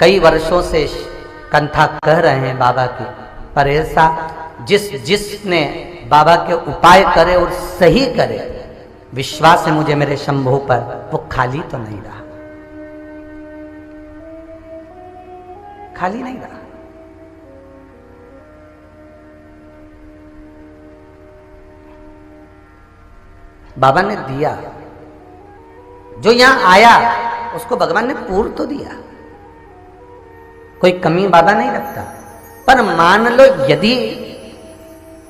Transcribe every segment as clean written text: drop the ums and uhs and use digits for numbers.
कई वर्षों से कंथा कह रहे हैं बाबा की, पर ऐसा जिसने बाबा के उपाय करे और सही करे, विश्वास है मुझे मेरे शंभू पर, वो खाली तो नहीं रहा, खाली नहीं रहा। बाबा ने दिया, जो यहां आया उसको भगवान ने पूर्ण तो दिया, कोई कमी बाबा नहीं रखता। पर मान लो यदि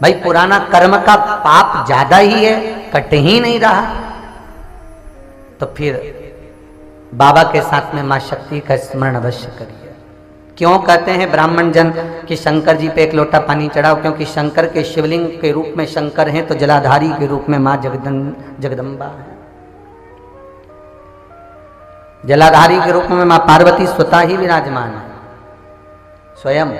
भाई पुराना कर्म का पाप ज्यादा ही है, कट ही नहीं रहा, तो फिर बाबा के साथ में मां शक्ति का स्मरण अवश्य करिए। क्यों कहते हैं ब्राह्मण जन कि शंकर जी पे एक लोटा पानी चढ़ाओ? क्योंकि शंकर के शिवलिंग के रूप में शंकर हैं, तो जलाधारी के रूप में मां जगदम्बा है। जलाधारी के रूप में मां पार्वती स्वतः ही विराजमान है, स्वयं।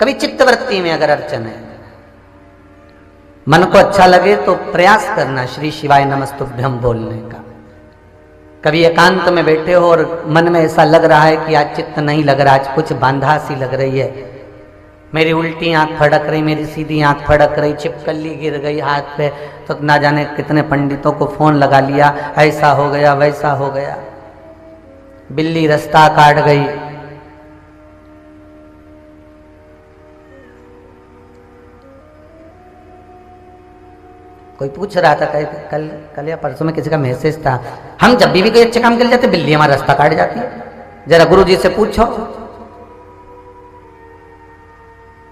कभी चित्तवृत्ति में अगर अर्चन है, मन को अच्छा लगे तो प्रयास करना श्री शिवाय नमस्तुभ्यम बोलने का। कभी एकांत में बैठे हो और मन में ऐसा लग रहा है कि आज चित्त नहीं लग रहा, आज कुछ बांधा सी लग रही है, मेरी उल्टी आंख फड़क रही, मेरी सीधी आंख फड़क रही, छिपकली गिर गई हाथ पे, तो ना जाने कितने पंडितों को फोन लगा लिया, ऐसा हो गया वैसा हो गया, बिल्ली रास्ता काट गई। कोई पूछ रहा था कल या परसों में किसी का मैसेज था, हम जब भी कोई अच्छे काम के लिए जाते बिल्ली हमारा रास्ता काट जाती है, जरा गुरु जी से पूछो।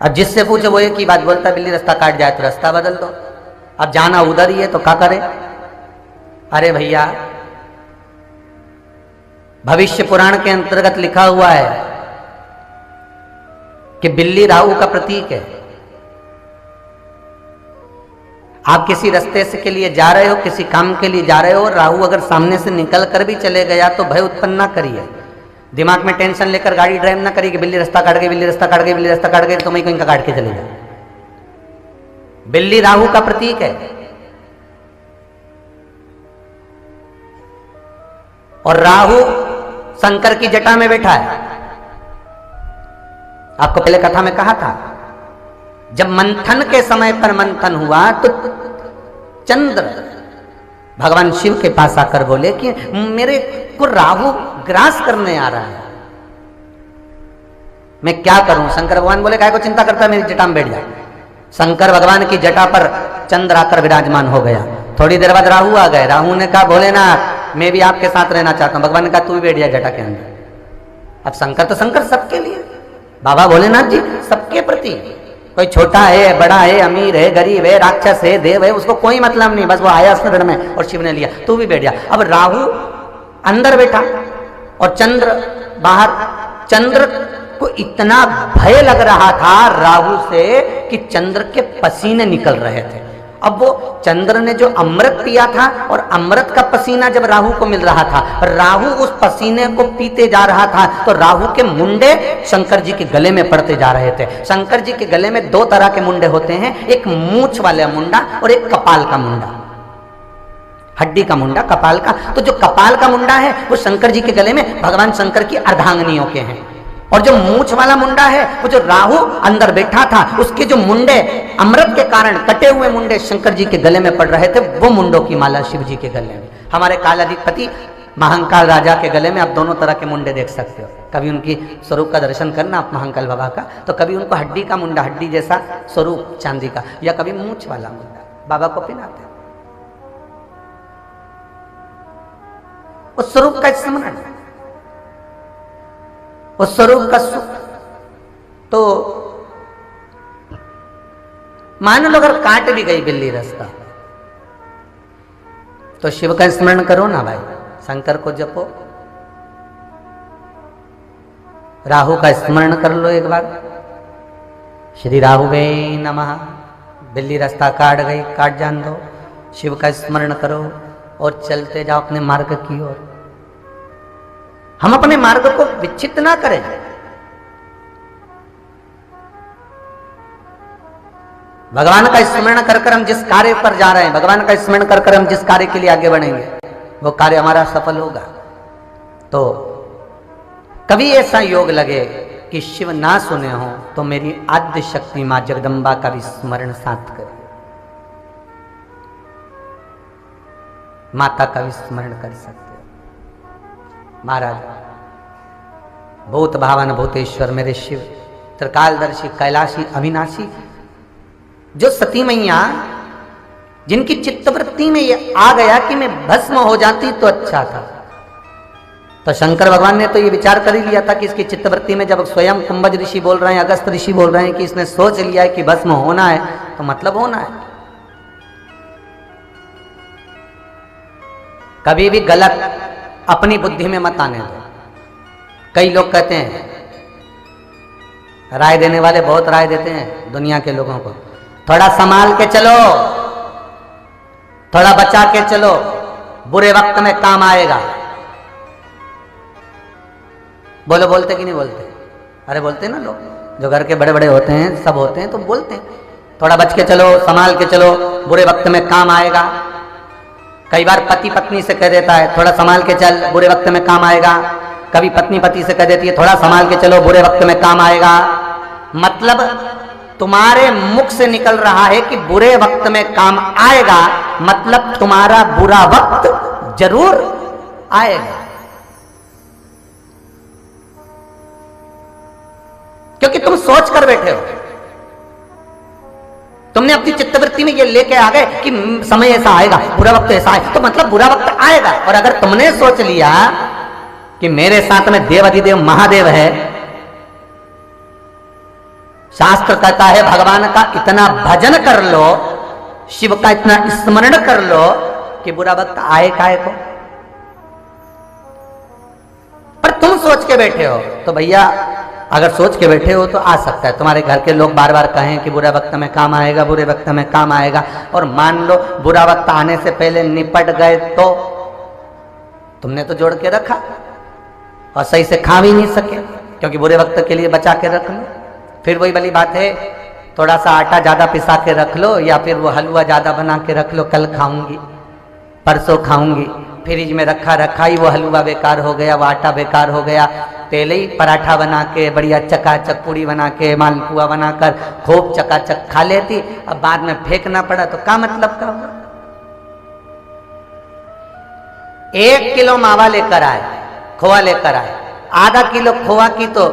अब जिससे पूछो वो एक ही बात बोलता है, बिल्ली रास्ता काट जाए तो रास्ता बदल दो, अब जाना उधर ही है तो क्या करे? अरे भैया, भविष्य पुराण के अंतर्गत लिखा हुआ है कि बिल्ली राहु का प्रतीक है। आप किसी रास्ते से के लिए जा रहे हो, किसी काम के लिए जा रहे हो, राहु अगर सामने से निकल कर भी चले गया तो भय उत्पन्न ना करिए, दिमाग में टेंशन लेकर गाड़ी ड्राइव ना करिए कि बिल्ली रास्ता काट गई, बिल्ली रास्ता काट गई, बिल्ली रास्ता काट गई, तो मैं कहीं का काट के चले जाए। बिल्ली राहु का प्रतीक है, और राहु शंकर की जटा में बैठा है। आपको पहले कथा में कहा था, जब मंथन के समय पर मंथन हुआ तो चंद्र भगवान शिव के पास आकर बोले कि मेरे को राहु ग्रास करने आ रहा है, मैं क्या करूं? शंकर भगवान बोले काय को चिंता करता है, मेरी जटा में बैठ जा। शंकर भगवान की जटा पर चंद्र आकर विराजमान हो गया। थोड़ी देर बाद राहु आ गए। राहु ने कहा भोलेनाथ मैं भी आपके साथ रहना चाहता हूं। भगवान ने कहा तू भी बैठ जा जटा के अंदर। अब शंकर तो शंकर सबके लिए, बाबा भोलेनाथ जी सबके प्रति, कोई छोटा है, बड़ा है, अमीर है, गरीब है, राक्षस है, देव है, उसको कोई मतलब नहीं, बस वो आया शरण में और शिव ने लिया, तू भी बैठ जा। अब राहु अंदर बैठा और चंद्र बाहर। चंद्र को इतना भय लग रहा था राहु से कि चंद्र के पसीने निकल रहे थे। अब वो चंद्र ने जो अमृत पिया था और अमृत का पसीना जब राहु को मिल रहा था, राहु उस पसीने को पीते जा रहा था, तो राहु के मुंडे शंकर जी के गले में पड़ते जा रहे थे। शंकर जी के गले में दो तरह के मुंडे होते हैं, एक मूंछ वाला मुंडा और एक कपाल का मुंडा, हड्डी का मुंडा, कपाल का। तो जो कपाल का मुंडा है वो शंकर जी के गले में भगवान शंकर की अर्धांगिनियों के हैं, और जो मूंछ वाला मुंडा है वो जो राहु अंदर बैठा था उसके जो मुंडे अमृत के कारण कटे हुए मुंडे शंकर जी के गले में पड़ रहे थे, वो मुंडों की माला शिव जी के गले में। हमारे कालाधिपति महाकाल राजा के गले में आप दोनों तरह के मुंडे देख सकते हो। कभी उनकी स्वरूप का दर्शन करना आप महाकाल बाबा का, तो कभी उनको हड्डी का मुंडा, हड्डी जैसा स्वरूप चांदी का, या कभी मूंछ वाला मुंडा बाबा को पहनाते हैं। उस स्वरूप का स्मरण, उस स्वरूप का सुख। तो मान लो अगर काट भी गई बिल्ली रास्ता, तो शिव का स्मरण करो ना भाई, शंकर को जपो, राहु का स्मरण कर लो एक बार, श्री राहुवे नमः। बिल्ली रास्ता काट गई, काट जान दो, शिव का स्मरण करो और चलते जाओ अपने मार्ग की ओर। हम अपने मार्ग को विच्छिन्न ना करें। भगवान का स्मरण कर कर हम जिस कार्य पर जा रहे हैं, भगवान का स्मरण कर कर हम जिस कार्य के लिए आगे बढ़ेंगे, वो कार्य हमारा सफल होगा। तो कभी ऐसा योग लगे कि शिव ना सुने हो तो मेरी आद्य शक्ति मां जगदम्बा का भी स्मरण साथ करें, माता का भी स्मरण कर सकते हो। महाराज भूत भावन भूतेश्वर मेरे शिव, त्रिकालदर्शी कैलाशी अविनाशी, जो सती मैया जिनकी चित्तवृत्ति में ये आ गया कि मैं भस्म हो जाती तो अच्छा था, तो शंकर भगवान ने तो ये विचार कर ही लिया था कि इसकी चित्तवृत्ति में, जब स्वयं कुंभज ऋषि बोल रहे हैं, अगस्त ऋषि बोल रहे हैं कि इसने सोच लिया है कि भस्म होना है, तो मतलब होना है। कभी भी गलत अपनी बुद्धि में मत आने दो। कई लोग कहते हैं, राय देने वाले बहुत राय देते हैं दुनिया के लोगों को, थोड़ा संभाल के चलो, थोड़ा बचा के चलो, बुरे वक्त में काम आएगा। बोलो, बोलते कि नहीं बोलते? अरे बोलते ना लोग, जो घर के बड़े बड़े होते हैं, सब होते हैं, तो बोलते हैं थोड़ा बच के चलो, संभाल के चलो, बुरे वक्त में काम आएगा। कई बार पति पत्नी से कह देता है थोड़ा संभाल के चल, बुरे वक्त में काम आएगा। कभी पत्नी पति से कह देती है थोड़ा संभाल के चलो, बुरे वक्त में काम आएगा। मतलब तुम्हारे मुख से निकल रहा है कि बुरे वक्त में काम आएगा, मतलब तुम्हारा बुरा वक्त जरूर आएगा, क्योंकि तुम सोच कर बैठे हो। तुमने अपनी चित्तवृत्ति में ये लेके आ गए कि समय ऐसा आएगा, बुरा वक्त ऐसा आए, तो मतलब बुरा वक्त आएगा। और अगर तुमने सोच लिया कि मेरे साथ में देवाधिदेव महादेव है, शास्त्र कहता है भगवान का इतना भजन कर लो, शिव का इतना स्मरण कर लो कि बुरा वक्त आए काहे को। पर तुम सोच के बैठे हो, तो भैया अगर सोच के बैठे हो तो आ सकता है। तुम्हारे घर के लोग बार बार कहें कि बुरा वक्त में काम आएगा, बुरे वक्त में काम आएगा, और मान लो बुरा वक्त आने से पहले निपट गए, तो तुमने तो जोड़ के रखा और सही से खा भी नहीं सके, क्योंकि बुरे वक्त के लिए बचा के रख लो। फिर वही वाली बात है, थोड़ा सा आटा ज्यादा पिसा के रख लो, या फिर वो हलवा ज्यादा बना के रख लो, कल खाऊंगी, परसों खाऊंगी। फ्रिज में रखा रखा ही वो हलवा बेकार हो गया, वो आटा बेकार हो गया। तेल ही पराठा बना के, बढ़िया चकाचक पूड़ी बना के, मालपुआ बनाकर खूब चकाचक खा लेती, अब बाद में फेंकना पड़ा तो क्या मतलब का हुआ। 1 किलो मावा लेकर आए, खोआ लेकर आए, आधा किलो खोआ की तो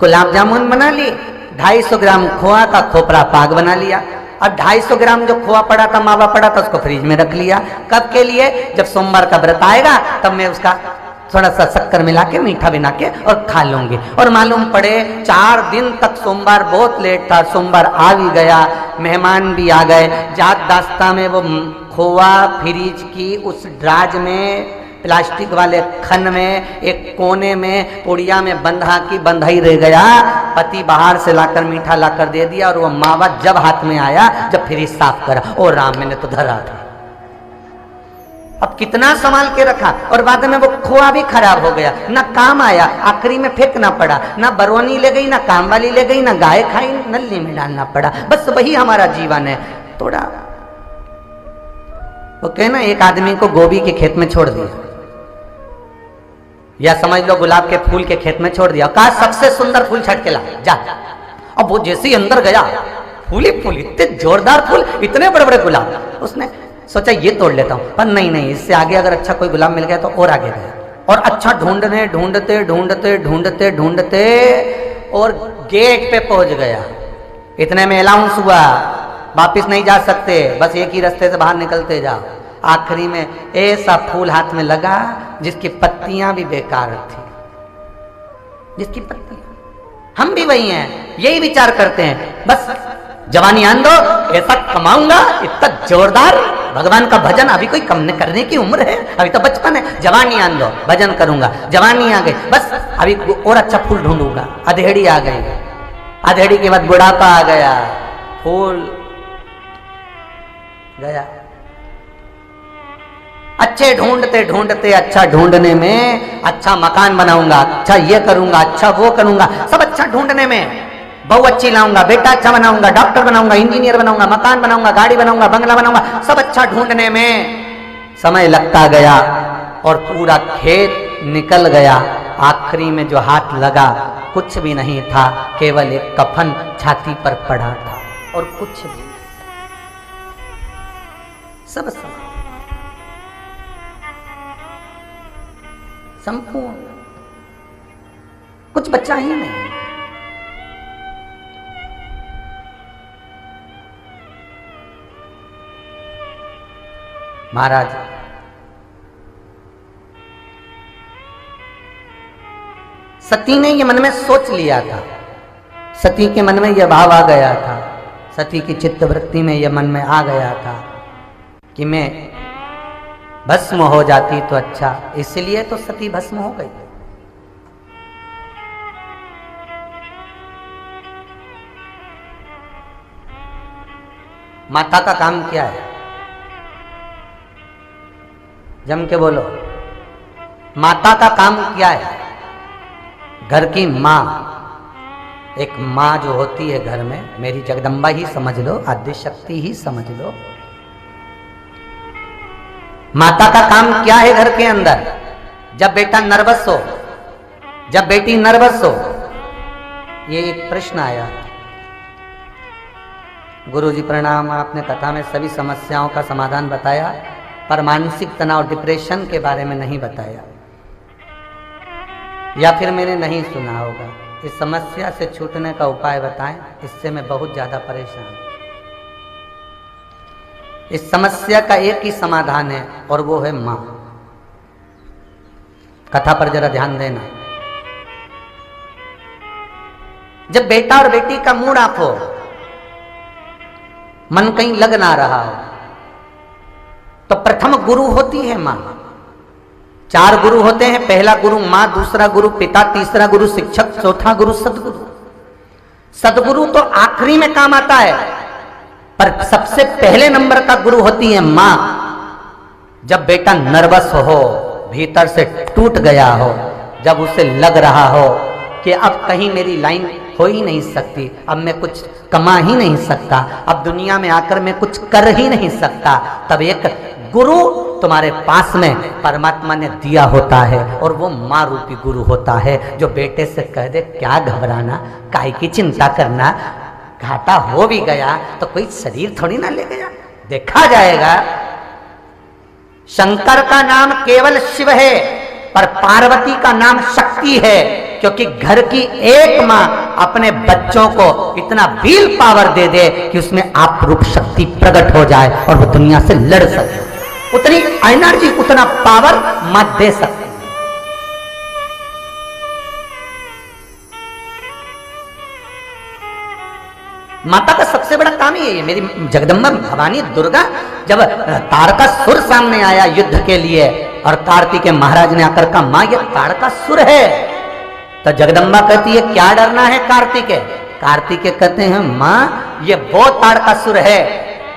गुलाब जामुन बना ली, 250 ग्राम खोआ का खोपरा पाक बना लिया। अब 250 ग्राम जो खोआ पड़ा था, मावा पड़ा था, उसको फ्रिज में रख लिया। कब के लिए? जब सोमवार का व्रत आएगा तब मैं उसका थोड़ा सा शक्कर मिला के, मीठा बना के और खा लूंगी। और मालूम पड़े 4 दिन तक सोमवार बहुत लेट था, सोमवार आ भी गया, मेहमान भी आ गए, जात दास्ता में वो खोआ फ्रिज की उस ड्राज में, प्लास्टिक वाले खन में, एक कोने में पुड़िया में बंधा की बंधा ही रह गया। पति बाहर से लाकर मीठा लाकर दे दिया, और वो मावा जब हाथ में आया, जब फ्रिज साफ करा, ओ राम, मैंने तो धरा था। अब कितना संभाल के रखा, और बाद में वो खोआ भी खराब हो गया, ना काम आया, आखिरी में फेंकना पड़ा, ना बरौनी ले गई, ना काम वाली ले गई, ना गाय खाई, नल्ली में डालना पड़ा। बस वही हमारा जीवन है। थोड़ा वो कहना, एक आदमी को गोभी के खेत में छोड़ दिया, या समझ लो गुलाब के फूल के खेत में छोड़ दिया, कहा सबसे सुंदर फूल छट के ला जा। अब वो जैसे ही अंदर गया, फूल ही फूल, इतने जोरदार फूल, इतने बड़े बड़े गुलाब। उसने सोचा ये तोड़ लेता हूं, पर नहीं, इससे आगे अगर अच्छा कोई गुलाब मिल गया तो और आगे गया, और अच्छा ढूंढने ढूंढते ढूंढते ढूंढते ढूंढते और गेट पे पहुंच गया। इतने में अनाउंस हुआ, वापिस नहीं जा सकते, बस एक ही रास्ते से बाहर निकलते जाओ। आखिरी में ऐसा फूल हाथ में लगा जिसकी पत्तियां भी बेकार थी, जिसकी पत्तियां। हम भी वही हैं, यही विचार करते हैं, बस जवानी आन दो, ऐसा कमाऊंगा, इतना जोरदार भगवान का भजन, अभी कोई कम करने की उम्र है, अभी तो बचपन है, जवानी आन दो, भजन करूंगा। जवानी आ गई, बस अभी और अच्छा फूल ढूंढूंगा। अधेड़ी आ गई, अधेड़ी के बाद बुढ़ापा आ गया, फूल गया। अच्छे ढूंढते ढूंढते, अच्छा ढूंढने में, अच्छा मकान बनाऊंगा, अच्छा ये करूंगा, अच्छा वो करूंगा, सब अच्छा ढूंढने में बहू अच्छी लाऊंगा, बेटा अच्छा बनाऊंगा, डॉक्टर बनाऊंगा, इंजीनियर बनाऊंगा, मकान बनाऊंगा, गाड़ी बनाऊंगा, बंगला बनाऊंगा, सब अच्छा ढूंढने में समय लगता गया और पूरा खेत निकल गया। आखिरी में जो हाथ लगा कुछ भी नहीं था, केवल एक कफन छाती पर पड़ा था और कुछ भी नहीं। सब संपूर्ण, कुछ बचा ही नहीं। महाराज सती ने ये मन में सोच लिया था, सती के मन में यह भाव आ गया था, सती की चित्तवृत्ति में यह मन में आ गया था कि मैं भस्म हो जाती तो अच्छा, इसलिए तो सती भस्म हो गई। माता का काम क्या है? जम के बोलो, माता का काम क्या है? घर की माँ, एक माँ जो होती है घर में, मेरी जगदम्बा ही समझ लो, आद्य शक्ति ही समझ लो। माता का काम क्या है घर के अंदर? जब बेटा नर्वस हो, जब बेटी नर्वस हो, ये एक प्रश्न आया। गुरुजी प्रणाम, आपने कथा में सभी समस्याओं का समाधान बताया, पर मानसिक तनाव डिप्रेशन के बारे में नहीं बताया, या फिर मैंने नहीं सुना होगा। इस समस्या से छूटने का उपाय बताएं, इससे मैं बहुत ज्यादा परेशान हूं। इस समस्या का एक ही समाधान है और वो है मां। कथा पर जरा ध्यान देना। जब बेटा और बेटी का मूड ऑफ हो, मन कहीं लग ना रहा हो, तो प्रथम गुरु होती है मां। 4 गुरु होते हैं, पहला गुरु मां, दूसरा गुरु पिता, तीसरा गुरु शिक्षक, चौथा गुरु सदगुरु। सदगुरु तो आखिरी में काम आता है, पर सबसे पहले नंबर का गुरु होती है मां। जब बेटा नर्वस हो, भीतर से टूट गया हो, जब उसे लग रहा हो कि अब कहीं मेरी लाइन हो ही नहीं सकती, अब मैं कुछ कमा ही नहीं सकता, अब दुनिया में आकर मैं कुछ कर ही नहीं सकता, तब एक गुरु तुम्हारे पास में परमात्मा ने दिया होता है और वो माँ रूपी गुरु होता है, जो बेटे से कह दे क्या घबराना, काहे की चिंता करना, घाटा हो भी गया तो कोई शरीर थोड़ी ना ले गया, देखा जाएगा। शंकर का नाम केवल शिव है, पर पार्वती का नाम शक्ति है, क्योंकि घर की एक मां अपने बच्चों को इतना व्हील पावर दे दे कि उसमें आप रूप शक्ति प्रकट हो जाए और वो दुनिया से लड़ सके। उतनी एनर्जी, उतना पावर मां दे सकती है। माता का सबसे बड़ा काम ही है। मेरी जगदम्बा भवानी दुर्गा, जब तारकासुर सामने आया युद्ध के लिए और कार्तिकेय महाराज ने आकर कहा मां ये तारकासुर है, तो जगदम्बा कहती है क्या डरना है कार्तिकेय? कार्तिकेय कहते हैं मां ये वो तारकासुर है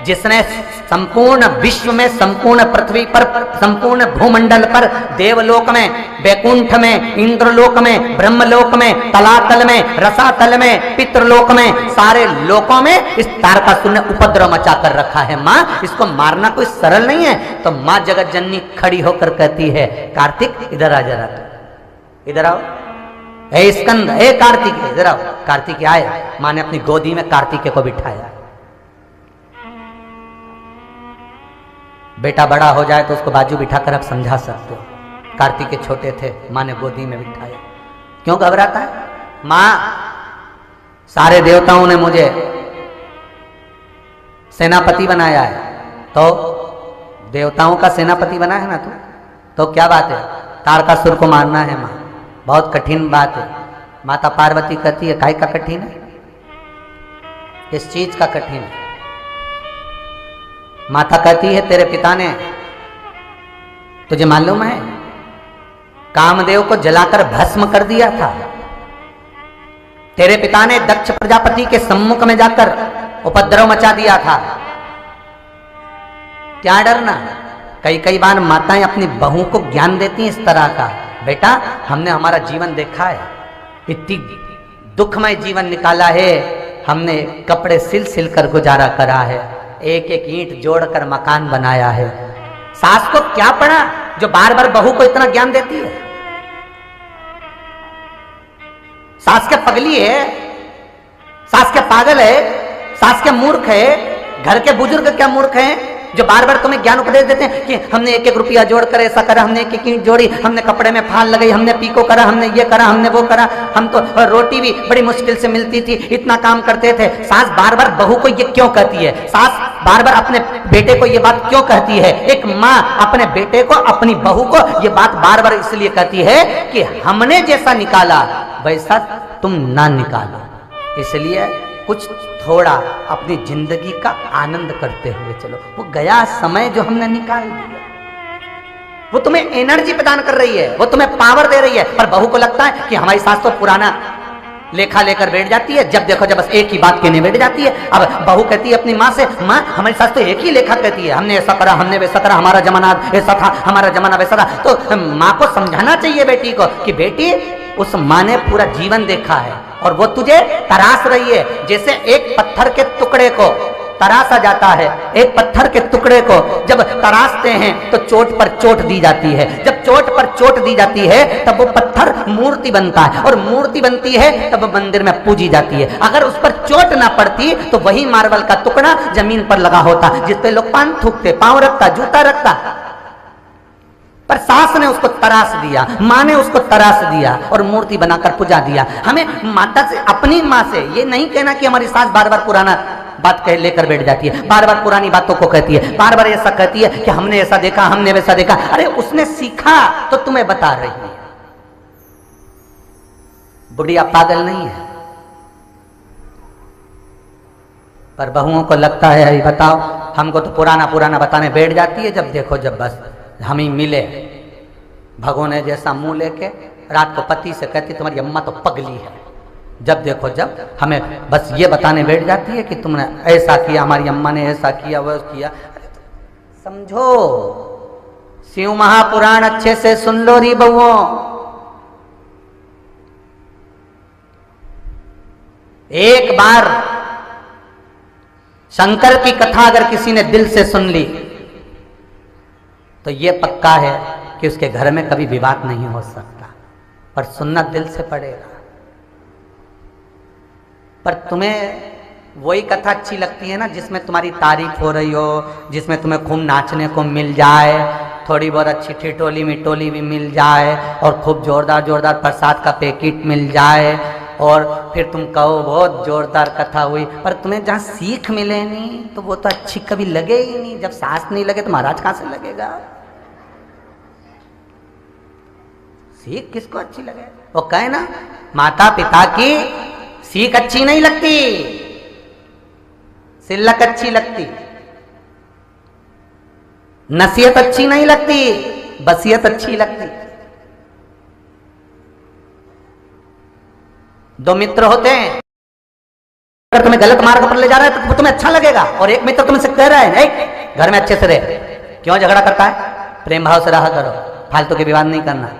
जिसने संपूर्ण विश्व में, संपूर्ण पृथ्वी पर, संपूर्ण भूमंडल पर, देवलोक में, वैकुंठ में, इंद्रलोक में, ब्रह्मलोक में, तलातल में, रसातल में, पितृलोक में, सारे लोकों में इस तारकासुर ने उपद्रव मचा कर रखा है। मां इसको मारना कोई सरल नहीं है। तो मां जगत जननी खड़ी होकर कहती है कार्तिक इधर आ जरा, तू इधर आओ, हे स्कंद, हे कार्तिक इधर आओ। कार्तिक आए, मां ने अपनी गोदी में कार्तिकेय को बिठाया। बेटा बड़ा हो जाए तो उसको बाजू बिठाकर आप समझा सकते हो। कार्तिकेय छोटे थे, मां ने गोदी में बिठाया। क्यों घबराता है? मां सारे देवताओं ने मुझे सेनापति बनाया है, तो देवताओं का सेनापति बना है ना तू, तो क्या बात है, तारकासुर को मारना है मां, बहुत कठिन बात है। माता पार्वती कहती है काय का कठिन है? किस चीज का कठिन है? माता कहती है तेरे पिता ने, तुझे मालूम है, कामदेव को जलाकर भस्म कर दिया था। तेरे पिता ने दक्ष प्रजापति के सम्मुख में जाकर उपद्रव मचा दिया था। क्या डरना? कई बार माताएं अपनी बहू को ज्ञान देती हैं इस तरह का, बेटा हमने हमारा जीवन देखा है, इतनी दुखमय जीवन निकाला है, हमने कपड़े सिल सिल कर गुजारा करा है, एक एक ईंट जोड़कर मकान बनाया है। सास को क्या पड़ा जो बार बार बहू को इतना ज्ञान देती है? सास के पगली है, सास के पागल है, सास के मूर्ख है, घर के बुजुर्ग क्या मूर्ख हैं जो बार बार तुम्हें ज्ञान उपदेश देते हैं कि हमने एक एक रुपया जोड़कर ऐसा करा, हमने एक एक ईंट जोड़ी, हमने कपड़े में फाल लगाई, हमने पीको करा, हमने ये करा, हमने वो करा, हम तो रोटी भी बड़ी मुश्किल से मिलती थी, इतना काम करते थे। सास बार बार बहू को ये क्यों कहती है? सास बार बार अपने बेटे को ये बात क्यों कहती है? एक माँ अपने बेटे को, अपनी बहू को ये बात बार बार इसलिए कहती है कि हमने जैसा निकाला वैसा तुम ना निकालो। इसलिए कुछ थोड़ा अपनी जिंदगी का आनंद करते हुए चलो। वो गया समय जो हमने निकाल दिया, वो तुम्हें एनर्जी प्रदान कर रही है, वो तुम्हें पावर दे रही है। पर बहू को लगता है कि हमारी सास तो पुराना लेखा लेकर बैठ जाती है, जब देखो जब बस एक ही बात कहने बैठ जाती है। अब बहू कहती है अपनी माँ से, माँ हमारी सास तो एक ही लेखा कहती है, हमने ऐसा करा, हमने वैसा करा, हमारा जमाना ऐसा था, हमारा जमाना वैसा था। तो माँ को समझाना चाहिए बेटी को कि बेटी उस माँ ने पूरा जीवन देखा है और वो तुझे तराश रही है। जैसे एक पत्थर के टुकड़े को तराशा जाता है, एक पत्थर के टुकड़े को जब तराशते हैं तो चोट पर चोट दी जाती है, जब चोट पर चोट दी जाती है तब वो पत्थर मूर्ति बनता है और मूर्ति बनती है तब मंदिर में पूजी जाती है। अगर उस पर चोट ना पड़ती तो वही मार्बल का टुकड़ा जमीन पर लगा होता जिस पे लोग पान थूकते, पांव रखता, जूता रखता। पर सास ने उसको तराश दिया, माँ ने उसको तराश दिया और मूर्ति बनाकर पूजा दिया। हमें माता से, अपनी माँ से ये नहीं कहना कि हमारी सास बार बार पुराना बात कह लेकर बैठ जाती है, बार बार पुरानी बातों को कहती है, बार बार ऐसा कहती है कि हमने ऐसा देखा, हमने वैसा देखा। अरे उसने सीखा तो तुम्हें बता रही है। बुढ़िया पागल नहीं है। पर बहुओं को लगता है बताओ हमको तो पुराना पुराना बताने बैठ जाती है, जब देखो जब बस हम ही मिले भगोने जैसा मुंह लेके रात को पति से कहती तुम्हारी अम्मा तो पगली है, जब देखो जब हमें बस ये बताने बैठ जाती है कि तुमने ऐसा किया, हमारी अम्मा ने ऐसा किया, वो किया। समझो, शिव महापुराण अच्छे से सुन लो री बहुओं। एक बार शंकर की कथा अगर किसी ने दिल से सुन ली तो ये पक्का है कि उसके घर में कभी विवाद नहीं हो सकता, पर सुनना दिल से पड़ेगा। पर तुम्हें वही कथा अच्छी लगती है ना जिसमें तुम्हारी तारीफ हो रही हो, जिसमें तुम्हें खूब नाचने को मिल जाए, थोड़ी बहुत अच्छी ठिठोली मिठोली भी मिल जाए और खूब जोरदार जोरदार प्रसाद का पैकेट मिल जाए और फिर तुम कहो बहुत जोरदार कथा हुई। पर तुम्हें जहाँ सीख मिले नहीं तो वो तो अच्छी कभी लगे ही नहीं। जब सास नहीं लगे तो महाराज कहाँ से लगेगा? सीख किसको अच्छी लगे? वो कहे ना माता पिता की सीख अच्छी नहीं लगती, सिल्लक अच्छी लगती, नसीहत अच्छी नहीं लगती, बसियत अच्छी लगती। दो मित्र होते हैं, अगर तुम्हें गलत मार्ग पर ले जा रहा है तो तुम्हें अच्छा लगेगा, और एक मित्र तुमसे कह रहा है घर में अच्छे से रहे, क्यों झगड़ा करता है? प्रेम भाव से रहा करो, फालतू के विवाद नहीं करना।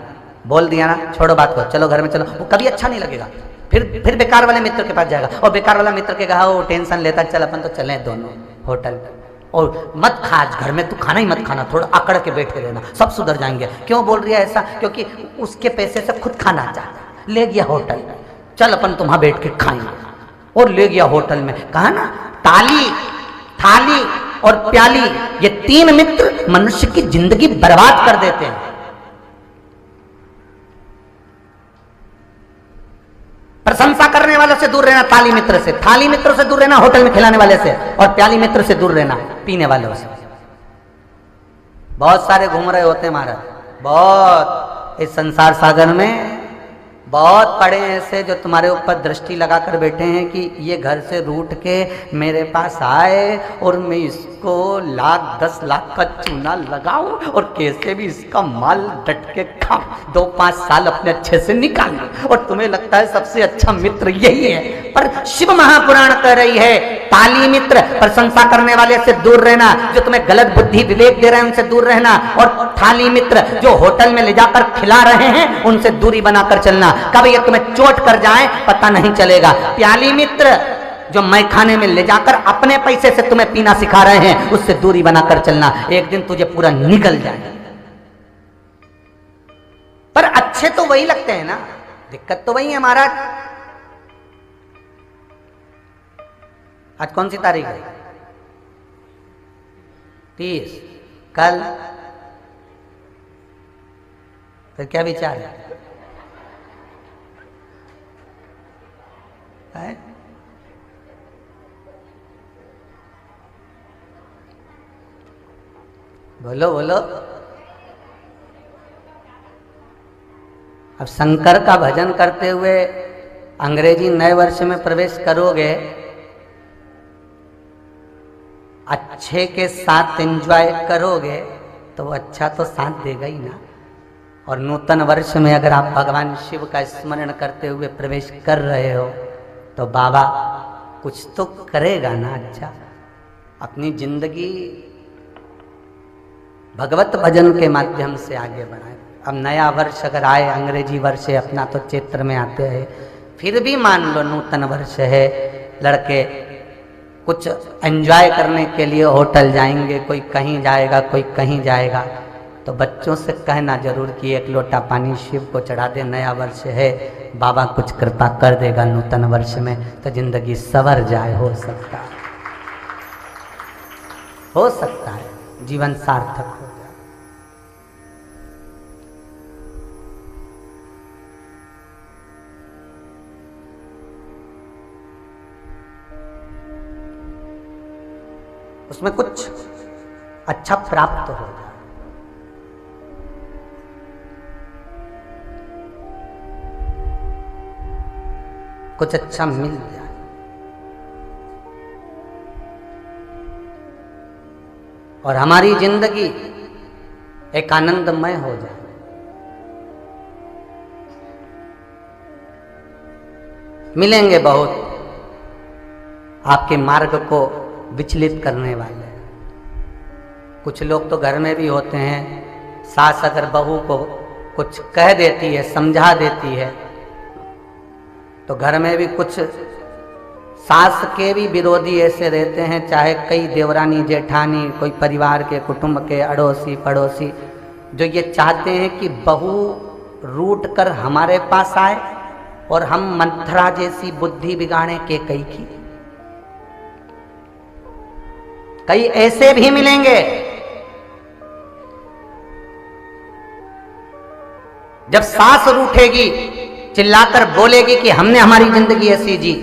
बोल दिया ना, छोड़ो बात को, चलो घर में चलो, वो कभी अच्छा नहीं लगेगा। फिर बेकार वाले मित्र के पास जाएगा और बेकार वाला मित्र के कहा वो टेंशन लेता, चल अपन तो चलें दोनों होटल, और मत खा घर में, तू खाना ही मत खाना, थोड़ा अकड़ के बैठे रहना, सब सुधर जाएंगे। क्यों बोल रही है ऐसा? क्योंकि उसके पैसे से खुद खाना चाहता, ले गया होटल, चल अपन तुम वहां बैठ के खाएंगे, और ले गया होटल में। कहा ना ताली, थाली और प्याली, ये तीन मित्र मनुष्य की जिंदगी बर्बाद कर देते हैं। प्रशंसा करने वालों से दूर रहना, थाली मित्र से, थाली मित्र से दूर रहना, होटल में खिलाने वाले से, और प्याली मित्र से दूर रहना, पीने वालों से। बहुत सारे घूम रहे होते हैं महाराज, बहुत इस संसार सागर में बहुत पड़े ऐसे जो तुम्हारे ऊपर दृष्टि लगाकर बैठे हैं कि ये घर से रूठ के मेरे पास आए और मैं इसको 10 लाख का चूना लगाऊं और कैसे भी इसका माल डट के खाऊं, 2-5 साल अपने अच्छे से निकालूं, और तुम्हें लगता है सबसे अच्छा मित्र यही है। पर शिव महापुराण कह रही है ताली मित्र, प्रशंसा करने वाले से दूर रहना, जो तुम्हें गलत बुद्धि विवेक दे रहे हैं उनसे दूर रहना, और थाली मित्र जो होटल में ले जाकर खिला रहे हैं उनसे दूरी बनाकर चलना। कब ये तुम्हें चोट कर जाए पता नहीं चलेगा। प्याली मित्र जो मैखाने में ले जाकर अपने पैसे से तुम्हें पीना सिखा रहे हैं उससे दूरी बनाकर चलना, एक दिन तुझे पूरा निकल जाए। पर अच्छे तो वही लगते हैं ना, दिक्कत तो वही है महाराज। आज कौन सी तारीख है? 30। कल फिर क्या विचार है? बोलो बोलो। अब शंकर का भजन करते हुए अंग्रेजी नए वर्ष में प्रवेश करोगे, अच्छे के साथ एंजॉय करोगे तो वो अच्छा तो साथ देगा ही ना। और नूतन वर्ष में अगर आप भगवान शिव का स्मरण करते हुए प्रवेश कर रहे हो तो बाबा कुछ तो करेगा ना अच्छा। अपनी जिंदगी भगवत भजन के माध्यम से आगे बढ़ाए। अब नया वर्ष अगर आए, अंग्रेजी वर्ष है अपना तो चैत्र में आते हैं, फिर भी मान लो नूतन वर्ष है, लड़के कुछ एंजॉय करने के लिए होटल जाएंगे, कोई कहीं जाएगा कोई कहीं जाएगा, तो बच्चों से कहना जरूर कि एक लोटा पानी शिव को चढ़ा दे, नया वर्ष है, बाबा कुछ कृपा कर देगा नूतन वर्ष में, तो जिंदगी सवर जाए। हो सकता है जीवन सार्थक हो जाए। उसमें कुछ अच्छा प्राप्त हो जाए। कुछ अच्छा मिल जाए। और हमारी जिंदगी एक आनंदमय हो जाए। मिलेंगे बहुत आपके मार्ग को विचलित करने वाले। कुछ लोग तो घर में भी होते हैं, सास अगर बहू को कुछ कह देती है, समझा देती है, तो घर में भी कुछ सास के भी विरोधी ऐसे रहते हैं, चाहे कई देवरानी जेठानी, कोई परिवार के कुटुंब के अड़ोसी पड़ोसी, जो ये चाहते हैं कि बहू रूठ कर हमारे पास आए और हम मंथरा जैसी बुद्धि बिगाड़े केकई की। कई ऐसे भी मिलेंगे जब सास रूठेगी, चिल्लाकर बोलेगी कि हमने हमारी जिंदगी ऐसी जी,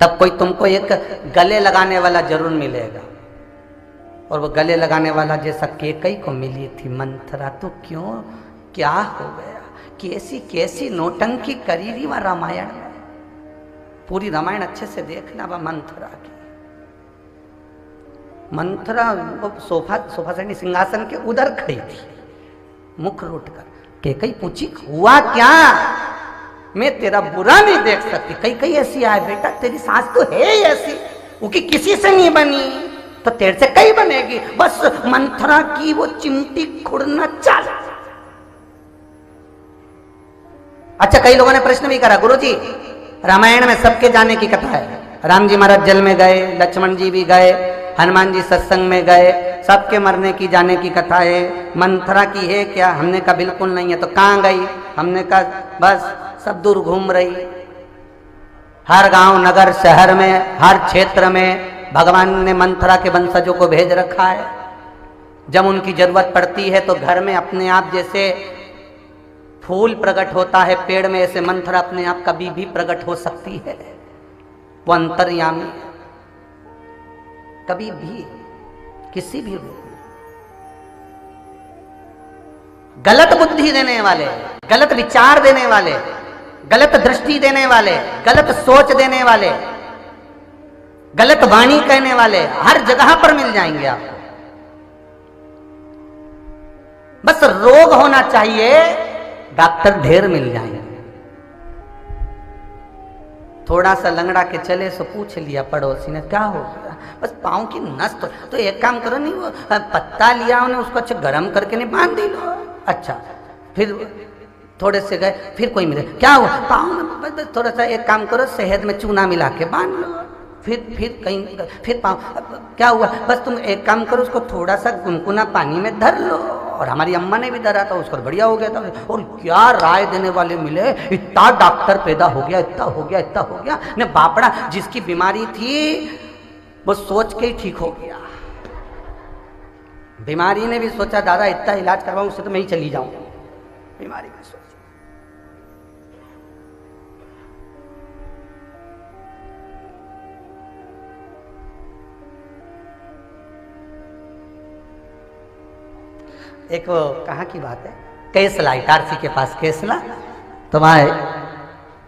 तब कोई तुमको एक गले लगाने वाला जरूर मिलेगा। और वो गले लगाने वाला जैसा केकई को मिली थी मंथरा, तो क्यों क्या हो गया, कैसी कैसी नौटंकी करी थी वह रामायण में। पूरी रामायण अच्छे से देखना वह मंथरा की। मंथरा वो सोफा से सिंहासन के उधर खड़ी थी, मुख रूट कर। केकई पूछी हुआ क्या, मैं तेरा बुरा नहीं देख सकती। कई ऐसी आए, बेटा तेरी सास तो है ऐसी, वो कि किसी से नहीं बनी तो तेरे से कई बनेगी, बस मंथरा की वो चिमटी खुड़ना चाल। अच्छा, कई लोगों ने प्रश्न भी करा, गुरुजी रामायण में सबके जाने की कथा है, राम जी महाराज जल में गए, लक्ष्मण जी भी गए, हनुमान जी सत्संग में गए, सबके मरने की जाने की कथा है, मंथरा की है क्या? हमने कहा बिल्कुल नहीं है। तो कहाँ गई? हमने कहा बस सब दूर घूम रही। हर गांव नगर शहर में हर क्षेत्र में भगवान ने मंथरा के वंशजों को भेज रखा है। जब उनकी जरूरत पड़ती है तो घर में अपने आप जैसे फूल प्रकट होता है पेड़ में, ऐसे मंथरा अपने आप कभी भी प्रकट हो सकती है। वो अंतर्यामी कभी भी किसी भी रूप में। गलत बुद्धि देने वाले, गलत विचार देने वाले, गलत दृष्टि देने वाले, गलत सोच देने वाले, गलत वाणी कहने वाले हर जगह पर मिल जाएंगे आपको। बस रोग होना चाहिए, डॉक्टर ढेर मिल जाएंगे। थोड़ा सा लंगड़ा के चले सो पूछ लिया पड़ोसी ने क्या हो गया, बस पाँव की नस तो एक काम करो नहीं, वो पत्ता लिया उन्हें, उसको अच्छा गर्म करके नहीं बांध दी लो। अच्छा, फिर थोड़े से गए, फिर कोई मिले, क्या हुआ, पाँव में थोड़ा सा एक काम करो शहद में चूना मिला के बांध लो। फिर कहीं, फिर पाँव, क्या हुआ, बस तुम एक काम करो, उसको थोड़ा सा गुनगुना पानी में धर लो। और हमारी अम्मा ने भी धरा था, उसको बढ़िया हो गया था। और क्या राय देने वाले मिले, इतना डॉक्टर पैदा हो गया, इतना हो गया, इतना हो गया ने बापड़ा। जिसकी बीमारी थी वो सोच के ही ठीक हो गया। बीमारी ने भी सोचा दादा इतना इलाज करवाऊं, उससे तो मैं ही चली जाऊं। बीमारी में सोचा। एक वो कहाँ की बात है, केसला, इटारसी के पास केसला, तो वहाँ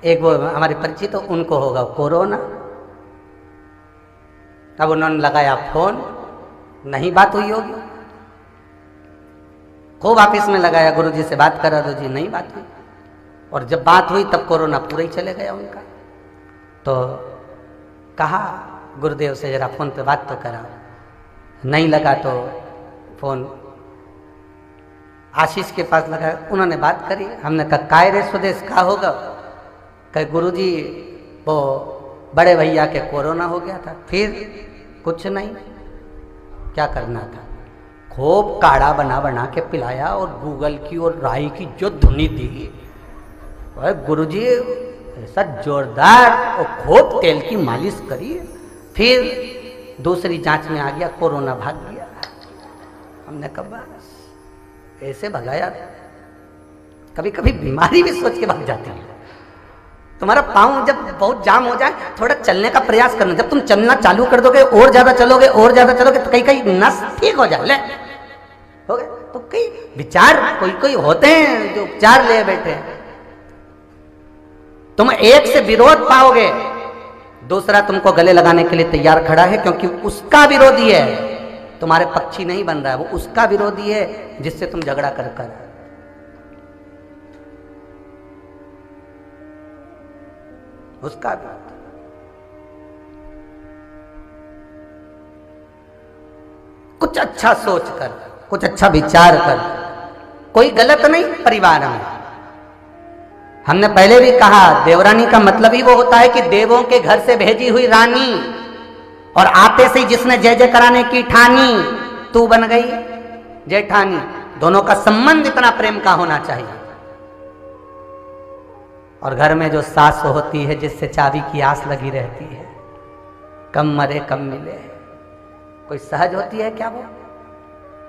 एक वो हमारे परिचित तो उनको होगा कोरोना। अब उन्होंने लगाया फोन, नहीं बात हुई होगी, खूब ऑफिस में लगाया, गुरुजी से बात करा दो जी, नहीं बात हुई। और जब बात हुई तब कोरोना पूरा ही चले गया उनका। तो कहा गुरुदेव से जरा फोन पे बात तो करा, नहीं लगा तो फोन आशीष के पास लगा, उन्होंने बात करी। हमने कहा काय रे स्वदेश का होगा, कहे गुरुजी वो बड़े भैया के कोरोना हो गया था। फिर कुछ नहीं, क्या करना था, खूब काढ़ा बना बना के पिलाया और गूगल की और राई की जो धुनी दी, गुरुजी ऐसा जोरदार और खूब तेल की मालिश करी। फिर दूसरी जांच में आ गया कोरोना, भाग गया। हमने कहा बस ऐसे भगाया। कभी कभी बीमारी भी सोच के भाग जाती है। तुम्हारा पाँव जब बहुत जाम हो जाए, थोड़ा चलने का प्रयास करना। जब तुम चलना चालू कर दोगे, और ज्यादा चलोगे, और ज्यादा चलोगे, तो कई कई नस ठीक हो जाए, ले हो गए। तो कई विचार कोई कोई होते हैं जो उपचार ले बैठे हैं। तुम एक से विरोध पाओगे, दूसरा तुमको गले लगाने के लिए तैयार खड़ा है, क्योंकि उसका विरोधी है, तुम्हारे पक्षी नहीं बन रहा है, वो उसका विरोधी है जिससे तुम झगड़ा कर कर। उसका विरोध। कुछ अच्छा सोच कर, कुछ अच्छा विचार कर, कोई गलत नहीं परिवार में। हमने पहले भी कहा, देवरानी का मतलब ही वो होता है कि देवों के घर से भेजी हुई रानी, और आते से ही जिसने जय जय कराने की ठानी, तू बन गई जेठानी। दोनों का संबंध इतना प्रेम का होना चाहिए। और घर में जो सास होती है, जिससे चाबी की आस लगी रहती है, कम मरे कम मिले, कोई सहज होती है क्या? वो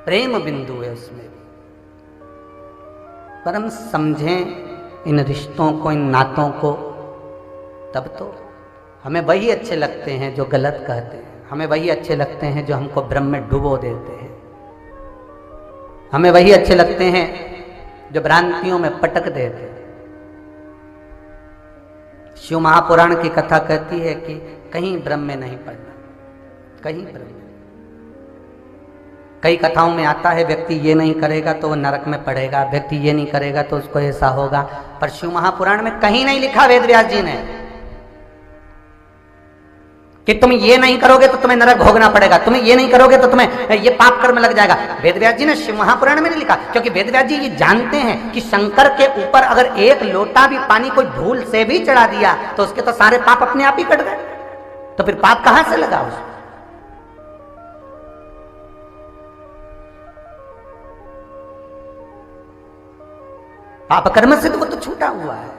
प्रेम बिंदु है उसमें। पर हम समझें इन रिश्तों को, इन नातों को, तब तो हमें वही अच्छे लगते हैं जो गलत कहते हैं। हमें वही अच्छे लगते हैं जो हमको भ्रम में डुबो देते हैं। हमें वही अच्छे लगते हैं जो भ्रांतियों में पटक देते हैं। शिव महापुराण की कथा कहती है कि कहीं भ्रम में नहीं पड़ना, कहीं भ्रम में। कई कथाओं में आता है व्यक्ति ये नहीं करेगा तो वो नरक में पड़ेगा, व्यक्ति ये नहीं करेगा तो उसको ऐसा होगा। पर शिव महापुराण में कहीं नहीं लिखा वेद व्यास जी ने कि तुम ये नहीं करोगे तो तुम्हें नरक भोगना पड़ेगा, तुम ये नहीं करोगे तो तुम्हें ये पाप कर्म लग जाएगा। वेद व्यास जी ने शिव महापुराण में नहीं लिखा, क्योंकि वेद व्यास जी ये जानते हैं कि शंकर के ऊपर अगर एक लोटा भी पानी कोई भूल से भी चढ़ा दिया तो उसके तो सारे पाप अपने आप ही कट गए। तो फिर पाप कहां से लगा उसको? पाप कर्म से तो वो तो छूटा हुआ है।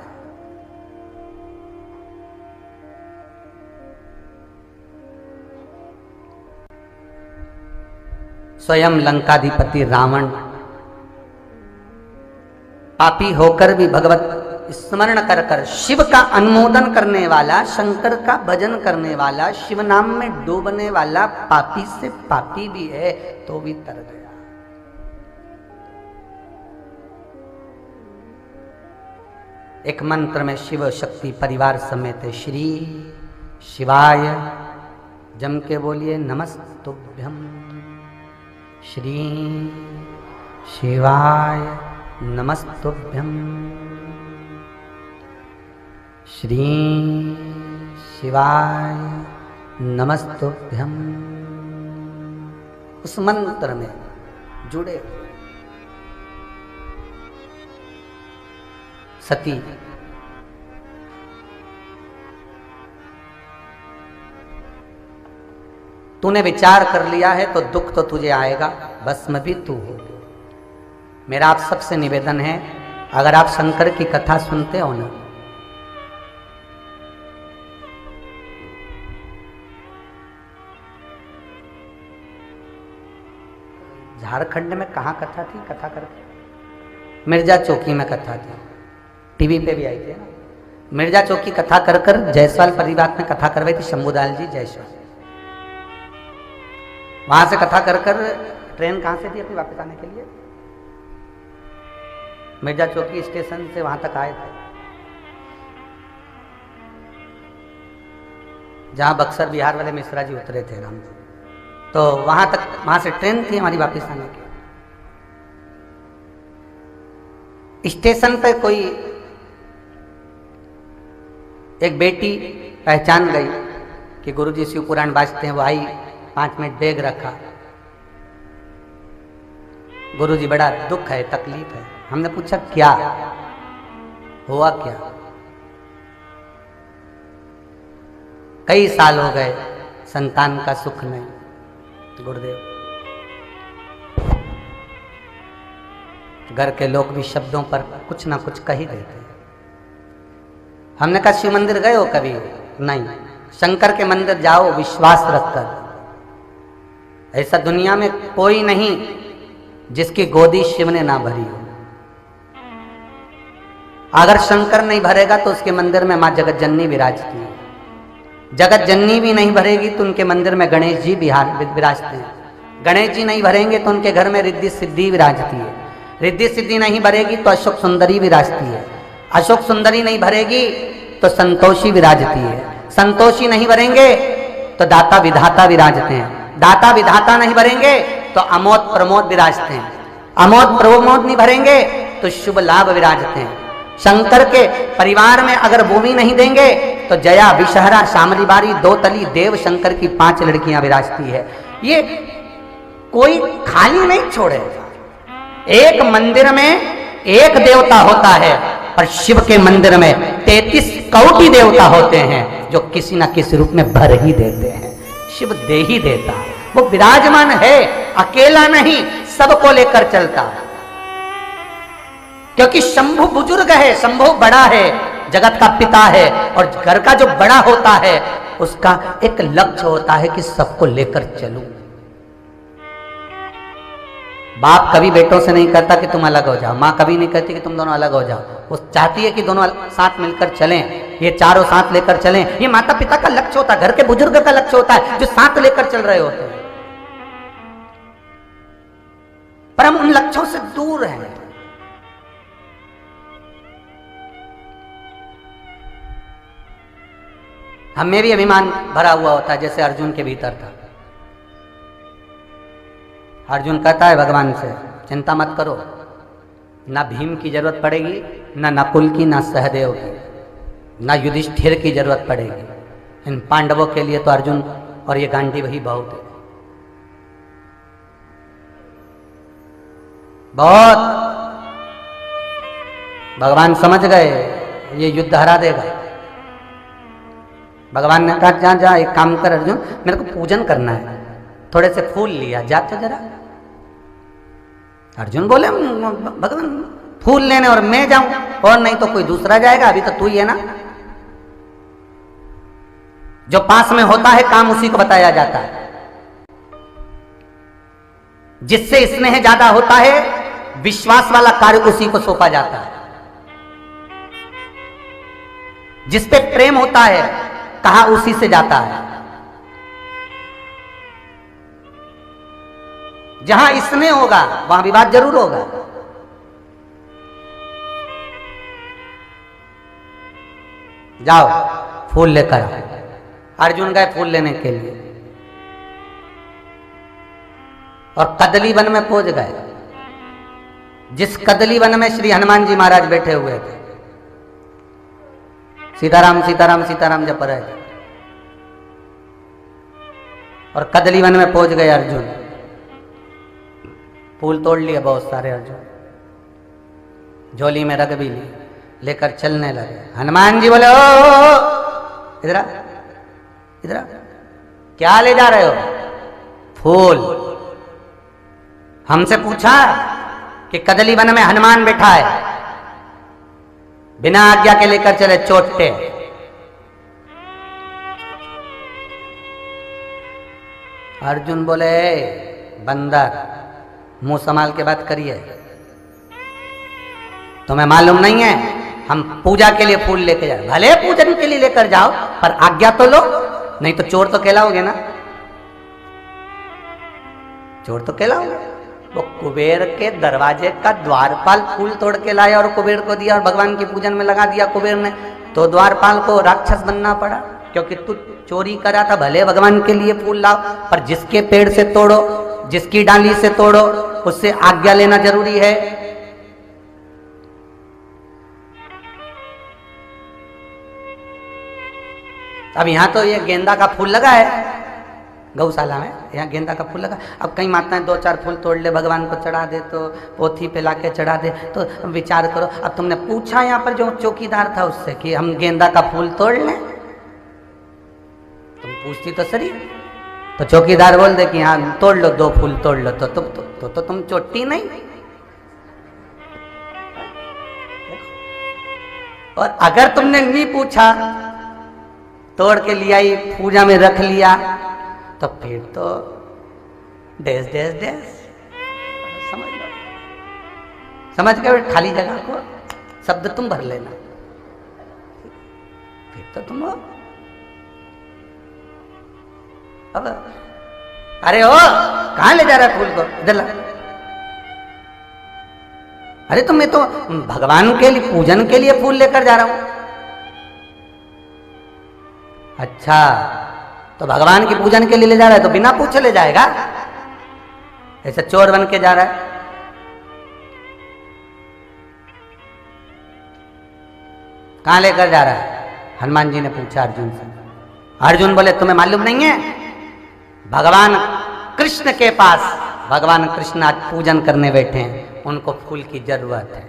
स्वयं लंकाधिपति रावण पापी होकर भी भगवत स्मरण कर कर शिव का अनुमोदन करने वाला, शंकर का भजन करने वाला, शिव नाम में डूबने वाला पापी से पापी भी है तो भी तर गया। एक मंत्र में शिव शक्ति परिवार समेत श्री शिवाय जम के बोलिए नमस्तुभ्यम, श्री शिवाय नमस्तुभ्यम, श्री शिवाय नमस्तुभ्यम। उस मंत्र में जुड़े सती तूने विचार कर लिया है तो दुख तो तुझे आएगा, भस्म भी तू हो। मेरा आप सबसे निवेदन है, अगर आप शंकर की कथा सुनते हो ना, झारखंड में कहाँ कथा थी, कथा करके मिर्जा चौकी में कथा थी, टीवी पे भी आई थी ना। मिर्जा चौकी कथा कर कर जायसवाल परिवार में कथा करवाई थी शंभुदाल जी जायसवाल। वहां से कथा कर कर ट्रेन कहां से थी अपनी वापस आने के लिए, मिर्जा चौकी स्टेशन से वहां तक आए थे, जहां बक्सर बिहार वाले मिश्रा जी उतरे थे राम जी। तो वहां तक, वहां से ट्रेन थी हमारी वापस आने की। स्टेशन पे कोई एक बेटी पहचान गई कि गुरुजी शिव पुराण बाजते हैं, वो आई, 5 मिनट बैग रखा। गुरुजी बड़ा दुख है, तकलीफ है। हमने पूछा क्या हुआ, क्या? कई साल हो गए, संतान का सुख नहीं। गुरुदेव, घर के लोग भी शब्दों पर कुछ ना कुछ कह ही देते हैं। हमने कहा शिव मंदिर गए हो कभी? नहीं। शंकर के मंदिर जाओ विश्वास रखकर, ऐसा दुनिया में कोई नहीं जिसकी गोदी शिव ने ना भरी हो। अगर शंकर नहीं भरेगा तो उसके मंदिर में मां जगत जननी विराजती है। जगत जननी भी नहीं भरेगी तो उनके मंदिर में गणेश जी विराजते हैं। गणेश जी नहीं भरेंगे तो उनके घर में रिद्धि सिद्धि विराजती है। रिद्धि सिद्धि नहीं भरेगी तो अशोक सुंदरी विराजती है। अशोक सुंदरी नहीं भरेगी तो संतोषी विराजती है। संतोषी नहीं भरेंगे तो दाता विधाता विराजते हैं। दाता विधाता नहीं भरेंगे तो अमोद प्रमोद विराजते हैं। अमोद प्रमोद नहीं भरेंगे तो शुभ लाभ विराजते हैं। शंकर के परिवार में अगर भूमि नहीं देंगे तो जया विषहरा शामली बारी दो तली देव शंकर की 5 लड़कियां विराजती है। ये कोई खाली नहीं छोड़ेगा। एक मंदिर में एक देवता होता है, पर शिव के मंदिर में 33 कोटि देवता होते हैं जो किसी न किसी रूप में भर ही देते हैं। शिव दे ही देता है, वो विराजमान है, अकेला नहीं, सबको लेकर चलता है। क्योंकि शंभु बुजुर्ग है, शंभु बड़ा है, जगत का पिता है, और घर का जो बड़ा होता है उसका एक लक्ष्य होता है कि सबको लेकर चलूं। बाप कभी बेटों से नहीं कहता कि तुम अलग हो जाओ, माँ कभी नहीं कहती कि तुम दोनों अलग हो जाओ। वो चाहती है कि दोनों साथ मिलकर चलें, ये चारों साथ लेकर चलें। ये माता पिता का लक्ष्य होता है, घर के बुजुर्ग का लक्ष्य होता है, जो साथ लेकर चल रहे होते हैं। पर हम उन लक्ष्यों से दूर हैं। हमें भी अभिमान भरा हुआ होता है, जैसे अर्जुन के भीतर था। अर्जुन कहता है भगवान से, चिंता मत करो, ना भीम की जरूरत पड़ेगी, ना नकुल की, ना सहदेव की, ना युधिष्ठिर की जरूरत पड़ेगी। इन पांडवों के लिए तो अर्जुन और ये गांडी वही बहुत है। बहुत भगवान समझ गए ये युद्ध हरा देगा। भगवान ने कहा जा जा एक काम कर अर्जुन, मेरे को पूजन करना है, थोड़े से फूल लिया, जा तो जरा। अर्जुन बोले भगवान फूल लेने और मैं जाऊं, और नहीं तो कोई दूसरा जाएगा, अभी तो तू ही है ना। जो पास में होता है काम उसी को बताया जाता है। जिससे स्नेह ज्यादा होता है विश्वास वाला कार्य उसी को सौंपा जाता है। जिस पे प्रेम होता है कहा उसी से जाता है। जहां स्नेह होगा वहां विवाद जरूर होगा। जाओ फूल लेकर। अर्जुन गए फूल लेने के लिए और कदली वन में पहुंच गए। जिस कदली वन में श्री हनुमान जी महाराज बैठे हुए थे, सीताराम सीताराम सीताराम जप रहे थे। और कदली वन में पहुंच गए अर्जुन। फूल तोड़ लिए बहुत सारे अर्जुन, झोली में रख भी लिए, लेकर चलने लगे। हनुमान जी बोले ओ इधर इधर, क्या ले जा रहे हो? फूल। हमसे पूछा कि कदली वन में हनुमान बैठा है, बिना आज्ञा के लेकर चले चोटे। अर्जुन बोले बंदर, मुंह संभाल के बात करिए, तुम्हें मालूम नहीं है हम पूजा के लिए फूल लेके जाए। भले पूजन के लिए लेकर जाओ, पर आज्ञा तो लो, नहीं तो चोर तो कहलाओगे ना, चोर तो कहलाओगे। वो कुबेर के दरवाजे का द्वारपाल फूल तोड़ के लाया और कुबेर को दिया और भगवान की पूजन में लगा दिया कुबेर ने, तो द्वारपाल को राक्षस बनना पड़ा, क्योंकि तू चोरी करा था। भले भगवान के लिए फूल लाओ, पर जिसके पेड़ से तोड़ो, जिसकी डाली से तोड़ो, उससे आज्ञा लेना जरूरी है। अब यहां तो ये गेंदा का फूल लगा है गौशाला में, यहाँ गेंदा का फूल लगा। अब कई माताएं 2-4 फूल तोड़ ले, भगवान को चढ़ा दे, तो पोथी पे लाके चढ़ा दे, तो विचार करो। अब तुमने पूछा यहाँ पर जो चौकीदार था उससे कि हम गेंदा का फूल तोड़ लें, तुम पूछती तो सही। तो चौकीदार बोल दे कि हाँ तोड़ लो, 2 फूल तोड़ लो, तो तुम चोटी नहीं। और अगर तुमने नहीं पूछा, तोड़ के लिया, पूजा में रख लिया, तो फिर तो डैश डैश डैश, समझ लो, समझ के खाली जगह को शब्द तुम भर लेना, फिर तो तुम हो। अब अरे ओ कहां ले जा रहा है फूल को? इधर ला। अरे तुम, मैं तो भगवान के लिए पूजन के लिए फूल लेकर जा रहा हूं। अच्छा, तो भगवान की पूजन के लिए ले जा रहा है तो बिना पूछे ले जाएगा? ऐसे चोर बन के जा रहा है? कहां लेकर जा रहा है? हनुमान जी ने पूछा अर्जुन से। अर्जुन बोले तुम्हें मालूम नहीं है, भगवान कृष्ण के पास, भगवान कृष्ण आज पूजन करने बैठे हैं, उनको फूल की जरूरत है।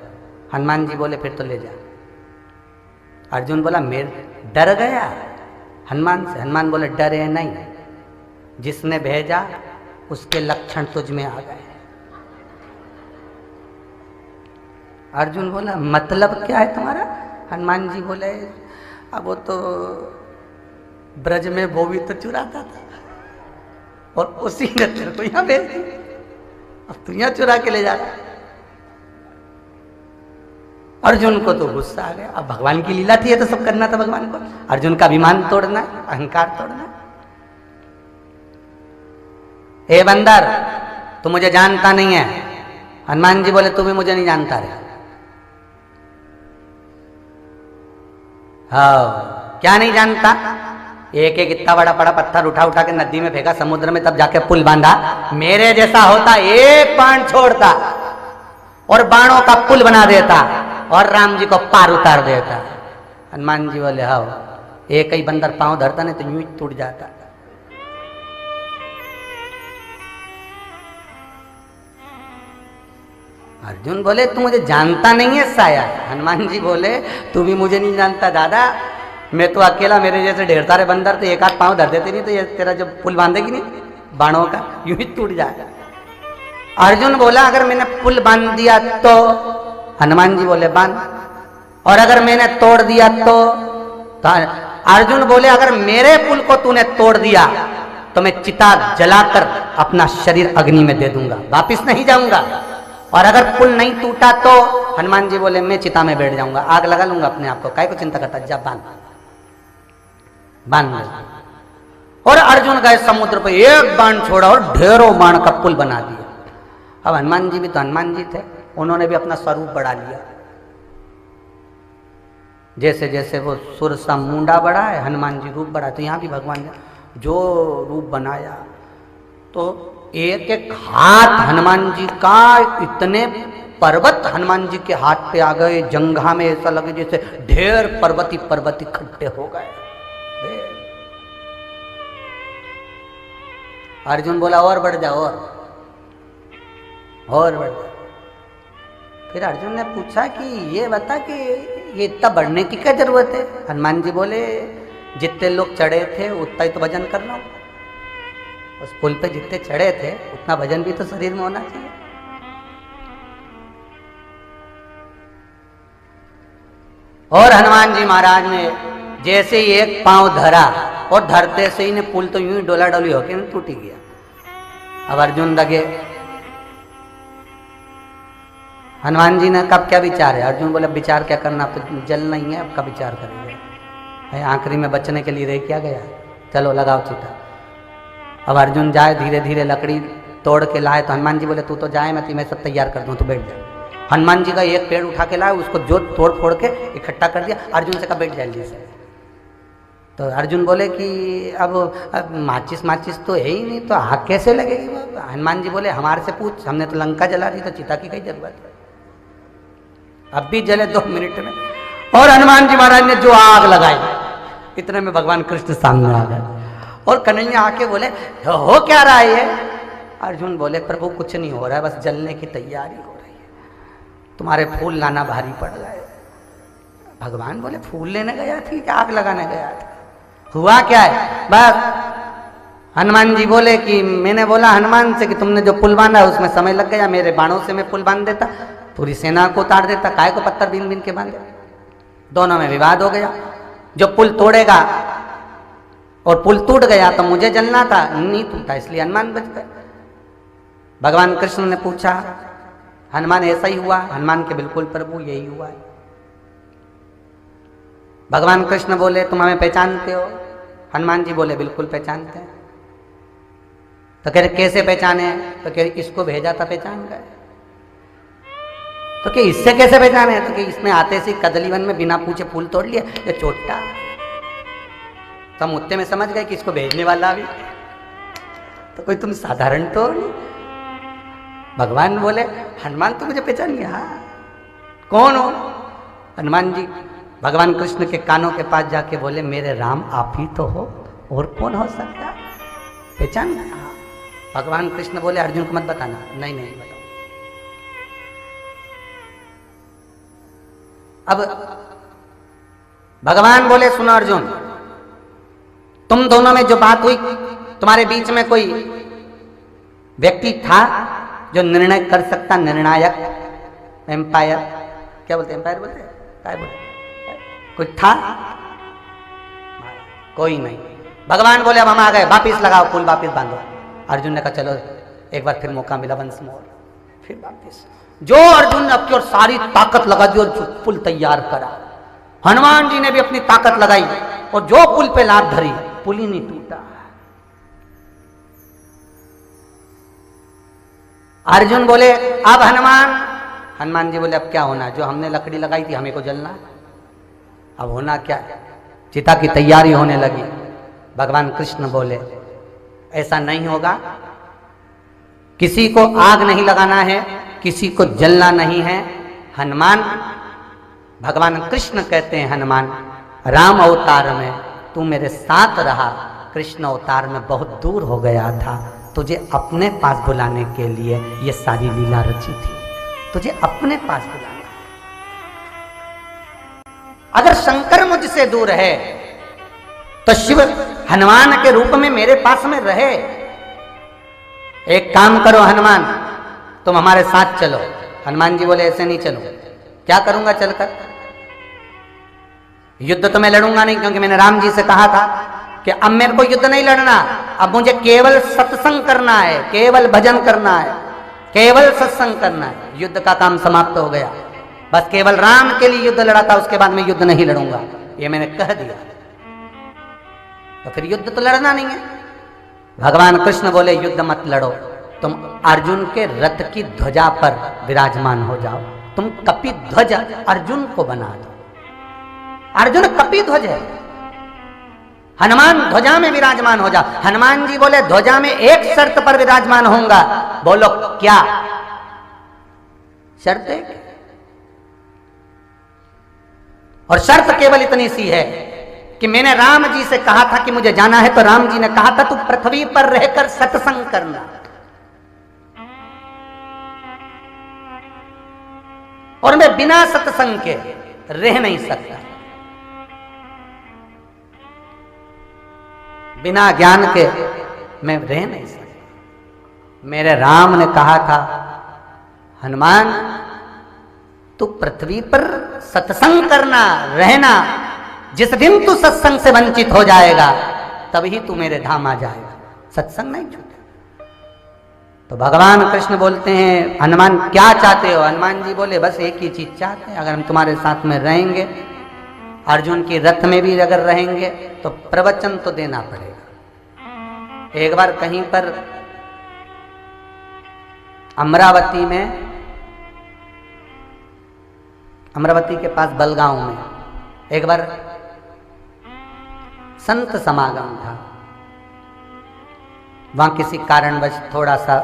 हनुमान जी बोले फिर तो ले जा। अर्जुन बोला मेरे डर गया हनुमान से। हनुमान बोले डरे नहीं, जिसने भेजा उसके लक्षण तुझ में आ गए। अर्जुन बोला मतलब क्या है तुम्हारा? हनुमान जी बोले अब वो तो ब्रज में वो भी तो चुराता था और उसी ने तेरे को यहां भेज दी, अब तू यहां चुरा के ले जा रहा है। अर्जुन को तो गुस्सा आ गया। अब भगवान की लीला थी, ये तो सब करना था भगवान को। अर्जुन का अभिमान तोड़ना, अहंकार तोड़ना। हे बंदर, तू मुझे जानता नहीं है। हनुमान जी बोले तू भी मुझे नहीं जानता रे। हाँ, क्या नहीं जानता? एक एक इतना बड़ा बड़ा पत्थर उठा उठा के नदी में फेंका, समुद्र में, तब जाके पुल बांधा। मेरे जैसा होता एक बाण छोड़ता और बाणों का पुल बना देता और राम जी को पार उतार देता। हनुमान जी बोले हाँ, एक ही बंदर पांव धरता नहीं तो यूं ही टूट जाता। अर्जुन बोले तू मुझे जानता नहीं है शायद। हनुमान जी बोले तू भी मुझे नहीं जानता दादा, मैं तो अकेला, मेरे जैसे ढेर सारे बंदर तो एक आध पांव धर देते नहीं तो ये तेरा जो पुल बांधेगी नहीं बाणों का, यूं ही टूट जाएगा। अर्जुन बोला अगर मैंने पुल बांध दिया तो? हनुमान जी बोले बांध। और अगर मैंने तोड़ दिया तो? अर्जुन बोले अगर मेरे पुल को तूने तोड़ दिया तो मैं चिता जलाकर अपना शरीर अग्नि में दे दूंगा, वापिस नहीं जाऊंगा। और अगर पुल नहीं टूटा तो? हनुमान जी बोले मैं चिता में बैठ जाऊंगा, आग लगा लूंगा अपने आप को, काहे को चिंता करता, जा बांध बांध। और अर्जुन गए समुद्र पर, एक बाण छोड़ा और ढेरों बाण का पुल बना दिया। अब हनुमान जी भी तो हनुमान जी थे, उन्होंने भी अपना स्वरूप बढ़ा लिया। जैसे जैसे वो सुर सा मुंडा बढ़ा है, हनुमान जी रूप बढ़ा। तो यहाँ भी भगवान ने जो रूप बनाया, तो एक एक हाथ हनुमान जी का, इतने पर्वत हनुमान जी के हाथ पे आ गए। जंघा में ऐसा लगे जैसे ढेर पर्वत इकट्ठे हो गए। अर्जुन बोला और बढ़ जाओ और बढ़ जाओ। फिर अर्जुन ने पूछा कि ये बता कि ये इतना बढ़ने की क्या जरूरत है? हनुमान जी बोले जितने लोग चढ़े थे उतना ही तो भजन कर रहा हूं। उस पुल पे जितने चढ़े थे उतना भजन भी तो शरीर में होना चाहिए। और हनुमान जी महाराज ने जैसे ही एक पांव धरा और धरते से ही ने पुल तो यूं ही डोला डोली होके टूट गया। अब अर्जुन लगे, हनुमान जी ने कब क्या विचार है? अर्जुन बोले विचार क्या करना, अब तो जल नहीं है, अब का विचार करेंगे, आखिरी में बचने के लिए रह क्या गया, चलो लगाओ चिता। अब अर्जुन जाए धीरे धीरे लकड़ी तोड़ के लाए तो हनुमान जी बोले तू तो जाए, मैं सब तैयार कर दूं, तू बैठ जा। हनुमान जी का एक पेड़ उठा के लाए, उसको जो तोड़ फोड़ के इकट्ठा कर दिया। अर्जुन से कहा बैठ जल्दी से। तो अर्जुन बोले कि अब माचिस तो है ही नहीं, तो आग कैसे लगेगी? हनुमान जी बोले हमारे से पूछ, हमने तो लंका जला दी, तो चिता की कई जरूरत है, अब भी जले 2 मिनट में। और हनुमान जी महाराज ने जो आग लगाई, इतने में भगवान कृष्ण सामने आ गए और कन्हैया आके बोले हो क्या रहा है ये? अर्जुन बोले प्रभु कुछ नहीं हो रहा है, बस जलने की तैयारी हो रही है, तुम्हारे फूल लाना भारी पड़ गए। भगवान बोले फूल लेने गया थी कि आग लगाने गया था? हुआ क्या है? बस हनुमान जी बोले कि मैंने बोला हनुमान से कि तुमने जो पुल बांधा उसमें समय लग गया, मेरे बाणों से मैं पुल बांध देता, पूरी सेना को उतार देता, काय को पत्थर बीन बीन के बांधे। दोनों में विवाद हो गया। जो पुल तोड़ेगा और पुल टूट गया तो मुझे जलना था, नहीं टूटा, इसलिए हनुमान बच गए। भगवान कृष्ण ने पूछा हनुमान ऐसा ही हुआ? हनुमान के बिल्कुल प्रभु यही हुआ है। भगवान कृष्ण बोले तुम हमें पहचानते हो? हनुमान जी बोले बिल्कुल पहचानते हैं। तो कह रहे कैसे पहचाने? तो कह रहे इसको भेजा था पहचान गए। तो क्या इससे कैसे पहचाने? तो कि इसने आते से कदलीवन में बिना पूछे फूल तोड़ लिया, ये चोटा। तो हम उत्ते में समझ गए कि इसको भेजने वाला भी तो कोई तुम साधारण तो नहीं। भगवान बोले हनुमान तो मुझे पहचान गया, कौन हो? हनुमान जी भगवान कृष्ण के कानों के पास जाके बोले मेरे राम आप ही तो हो, और कौन हो सकता? पहचान गया। भगवान कृष्ण बोले अर्जुन को मत बताना। नहीं बताओ। अब भगवान बोले सुनो अर्जुन, तुम दोनों में जो बात हुई, तुम्हारे बीच में कोई व्यक्ति था जो निर्णय कर सकता, निर्णायक, एम्पायर, क्या बोलते हैं, एम्पायर बोलते हैं, क्या बोलते? कोई था? कोई नहीं। भगवान बोले अब हम आ गए, वापिस लगाओ पुल, वापिस बांधो। अर्जुन ने कहा चलो एक बार फिर मौका मिला, वंस मोर, फिर वापिस। जो अर्जुन ने अपनी और सारी ताकत लगा दी और पुल तैयार करा। हनुमान जी ने भी अपनी ताकत लगाई और जो पुल पे लात धरी, पुल ही नहीं टूटा। अर्जुन बोले अब हनुमान जी बोले अब क्या होना? जो हमने लकड़ी लगाई थी हमें को जलना, अब होना क्या है? चिता की तैयारी होने लगी। भगवान कृष्ण बोले ऐसा नहीं होगा, किसी को आग नहीं लगाना है, किसी को जलना नहीं है। हनुमान, भगवान कृष्ण कहते हैं हनुमान राम अवतार में तू मेरे साथ रहा, कृष्ण अवतार में बहुत दूर हो गया था, तुझे अपने पास बुलाने के लिए ये सारी लीला रची थी, तुझे अपने पास बुलाना। अगर शंकर मुझसे दूर है तो शिव हनुमान के रूप में मेरे पास में रहे। एक काम करो हनुमान, तुम हमारे साथ चलो। हनुमान जी बोले ऐसे नहीं चलो। क्या करूंगा चलकर? युद्ध तो मैं लड़ूंगा नहीं, क्योंकि मैंने राम जी से कहा था कि अब मेरे को युद्ध नहीं लड़ना, अब मुझे केवल सत्संग करना है, केवल भजन करना है, केवल सत्संग करना है। युद्ध का काम समाप्त हो गया, बस केवल राम के लिए युद्ध लड़ा था, उसके बाद मैं युद्ध नहीं लड़ूंगा, ये मैंने कह दिया। तो फिर युद्ध तो लड़ना नहीं है। भगवान कृष्ण बोले युद्ध मत लड़ो, तुम अर्जुन के रथ की ध्वजा पर विराजमान हो जाओ, तुम कपि ध्वज अर्जुन को बना दो। अर्जुन कपि ध्वज है, हनुमान ध्वजा में विराजमान हो जाओ। हनुमान जी बोले ध्वजा में एक शर्त पर विराजमान होऊंगा। बोलो क्या शर्त है? और शर्त केवल इतनी सी है कि मैंने राम जी से कहा था कि मुझे जाना है, तो राम जी ने कहा था तू पृथ्वी पर रहकर सत्संग करना, और मैं बिना सत्संग के रह नहीं सकता, बिना ज्ञान के मैं रह नहीं सकता। मेरे राम ने कहा था, हनुमान तू पृथ्वी पर सत्संग करना, रहना, जिस दिन तू सत्संग से वंचित हो जाएगा तभी तू मेरे धाम आ जाएगा, सत्संग नहीं छूटेगा। तो भगवान कृष्ण बोलते हैं, हनुमान क्या चाहते हो? हनुमान जी बोले, बस एक ही चीज चाहते हैं, अगर हम तुम्हारे साथ में रहेंगे, अर्जुन की रथ में भी अगर रहेंगे तो प्रवचन तो देना पड़ेगा। एक बार कहीं पर अमरावती में, अमरावती के पास बलगांव में एक बार संत समागम था। वहां किसी कारणवश थोड़ा सा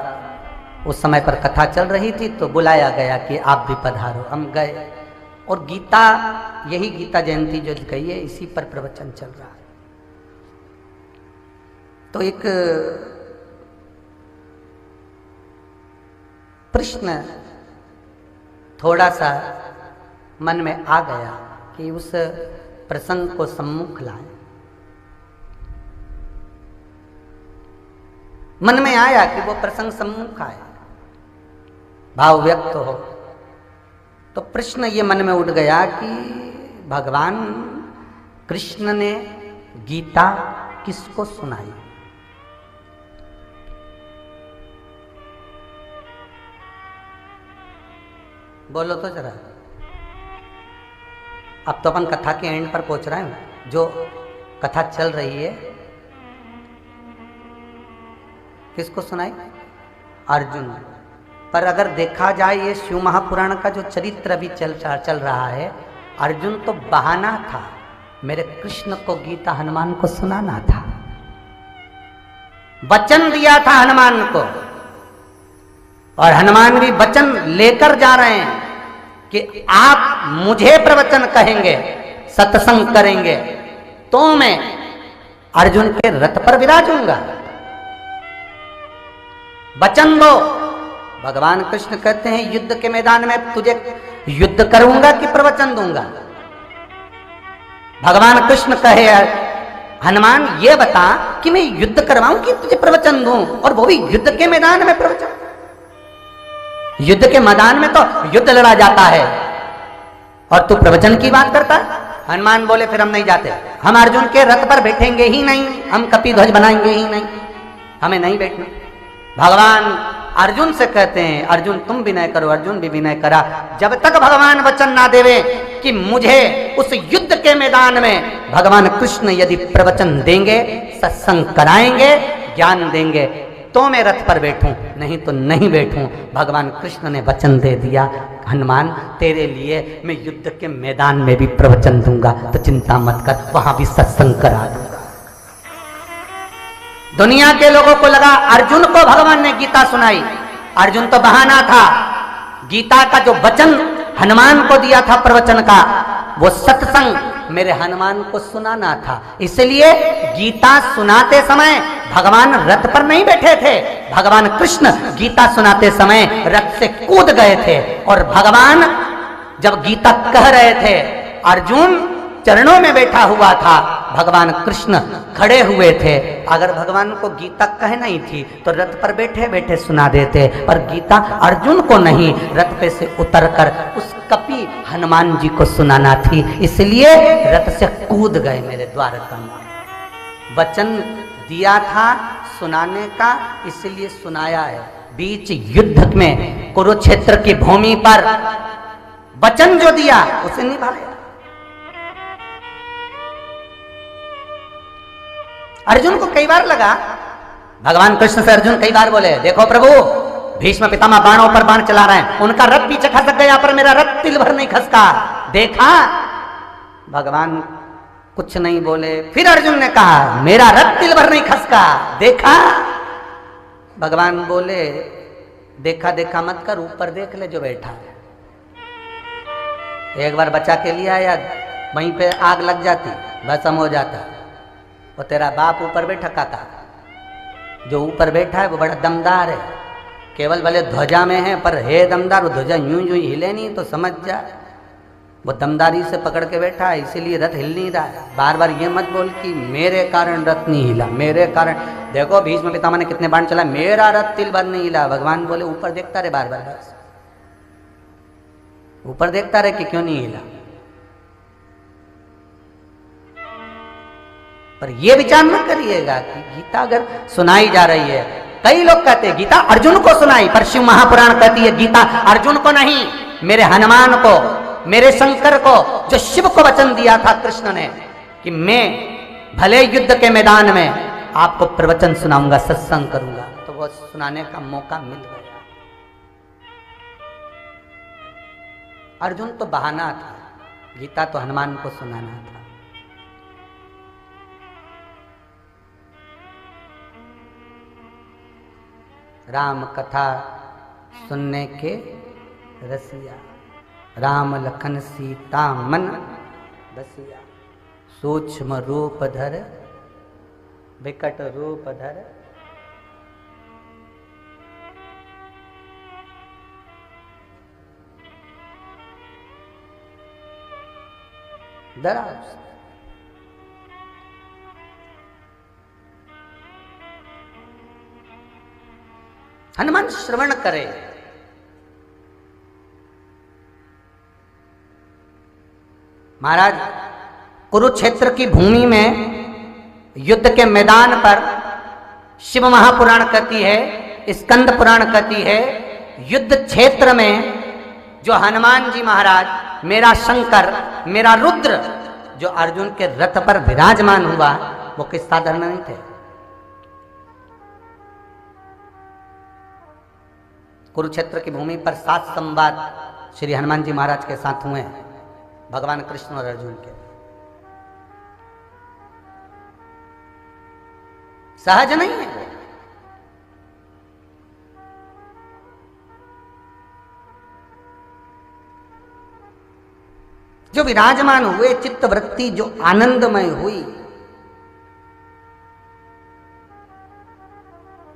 उस समय पर कथा चल रही थी, तो बुलाया गया कि आप भी पधारो। हम गए और गीता, यही गीता जयंती जो गई है, इसी पर प्रवचन चल रहा है। तो एक प्रश्न थोड़ा सा मन में आ गया कि उस प्रसंग को सम्मुख लाए। मन में आया कि वो प्रसंग सम्मुख आए, भाव व्यक्त हो। तो प्रश्न ये मन में उठ गया कि भगवान कृष्ण ने गीता किसको सुनाई? बोलो तो जरा। अब तो अपन कथा के एंड पर पहुंच रहे हैं। जो कथा चल रही है किसको सुनाई? अर्जुन। पर अगर देखा जाए, ये शिव महापुराण का जो चरित्र भी चल रहा है, अर्जुन तो बहाना था, मेरे कृष्ण को गीता हनुमान को सुनाना था। वचन दिया था हनुमान को, और हनुमान भी वचन लेकर जा रहे हैं कि आप मुझे प्रवचन कहेंगे, सत्संग करेंगे, तो मैं अर्जुन के रथ पर विराजूंगा। वचन दो। भगवान कृष्ण कहते हैं, युद्ध के मैदान में तुझे युद्ध करूंगा कि प्रवचन दूंगा? भगवान कृष्ण कहे, हनुमान ये बता कि मैं युद्ध करवाऊं कि तुझे प्रवचन दूं, और वो भी युद्ध के मैदान में प्रवचन? युद्ध के मैदान में तो युद्ध लड़ा जाता है, और तू प्रवचन की बात करता है? हनुमान बोले, फिर हम नहीं जाते, हम अर्जुन के रथ पर बैठेंगे ही नहीं, हम कपिध्वज बनाएंगे ही नहीं, हमें नहीं बैठना। भगवान अर्जुन से कहते हैं, अर्जुन तुम विनय करो। अर्जुन भी विनय करा। जब तक भगवान वचन ना देवे कि मुझे उस युद्ध के मैदान में भगवान कृष्ण यदि प्रवचन देंगे, सत्संग कराएंगे, ज्ञान देंगे, तो मैं रथ पर बैठूं, नहीं तो नहीं बैठूं। भगवान कृष्ण ने वचन दे दिया, हनुमान तेरे लिए मैं युद्ध के मैदान में भी प्रवचन दूंगा, तो चिंता मत कर, वहां भी सत्संग करा दूंगा। दुनिया के लोगों को लगा अर्जुन को भगवान ने गीता सुनाई, अर्जुन तो बहाना था। गीता का जो वचन हनुमान को दिया था प्रवचन का, वो सत्संग मेरे हनुमान को सुनाना था। इसलिए गीता सुनाते समय भगवान रथ पर नहीं बैठे थे, भगवान कृष्ण गीता सुनाते समय रथ से कूद गए थे। और भगवान जब गीता कह रहे थे, अर्जुन चरणों में बैठा हुआ था, भगवान कृष्ण खड़े हुए थे। अगर भगवान को गीता कह नहीं थी तो रथ पर बैठे बैठे सुना देते, पर गीता अर्जुन को नहीं, रथ पे से उतरकर उस कपि हनुमान जी को सुनाना थी, इसलिए रथ से कूद गए मेरे द्वारका में। वचन दिया था सुनाने का, इसलिए सुनाया है। बीच युद्ध में कुरुक्षेत्र की भूमि पर वचन जो दिया उसे निभाया। अर्जुन को कई बार लगा, भगवान कृष्ण से अर्जुन कई बार बोले, देखो प्रभु भीष्म पितामह बाणों पर बाण चला रहे हैं, उनका रथ पीछे खसक गया पर मेरा रथ तिल भर नहीं खसका। देखा? भगवान कुछ नहीं बोले। फिर अर्जुन ने कहा, मेरा रथ तिल भर नहीं खसका। देखा? भगवान बोले, देखा देखा मत कर, ऊपर देख ले जो बैठा है। एक बार बचा के लिया या वहीं पे आग लग जाती, भस्म हो जाता। वो तेरा बाप ऊपर बैठा काका, जो ऊपर बैठा है वो बड़ा दमदार है, केवल भले ध्वजा में है पर है दमदार। वो ध्वजा यूं यूं हिले नहीं तो समझ जा, वो दमदारी से पकड़ के बैठा है, इसीलिए रथ हिल नहीं रहा है। बार बार ये मत बोल कि मेरे कारण रथ नहीं हिला, मेरे कारण। देखो भीष्म पितामह ने कितने बाण चला, मेरा रथ तिल भर नहीं हिला। भगवान बोले ऊपर देखता रहे, बार बार बस ऊपर देखता रहे कि क्यों नहीं हिला। पर ये विचार न करिएगा कि गीता अगर सुनाई जा रही है, कई लोग कहते हैं गीता अर्जुन को सुनाई, पर शिव महापुराण कहती है गीता अर्जुन को नहीं, मेरे हनुमान को, मेरे शंकर को, जो शिव को वचन दिया था कृष्ण ने कि मैं भले युद्ध के मैदान में आपको प्रवचन सुनाऊंगा, सत्संग करूंगा, तो वो सुनाने का मौका मिल गया। अर्जुन तो बहाना था, गीता तो हनुमान को सुनाना था। राम कथा सुनने के रसिया, राम लखन सीता मन बसिया, सूक्ष्म रूप धर विकट रूप धर, डरा उसने। हनुमान श्रवण करे, महाराज कुरुक्षेत्र की भूमि में युद्ध के मैदान पर शिव महापुराण कहती है, स्कंद पुराण कहती है, युद्ध क्षेत्र में जो हनुमान जी महाराज, मेरा शंकर, मेरा रुद्र, जो अर्जुन के रथ पर विराजमान हुआ, वो किस साधारण नहीं थे। कुरुक्षेत्र की भूमि पर 7 संवाद श्री हनुमान जी महाराज के साथ हुए हैं, भगवान कृष्ण और अर्जुन के। सहज नहीं है वो। जो विराजमान हुए, चित्त वृत्ति जो आनंदमय हुई,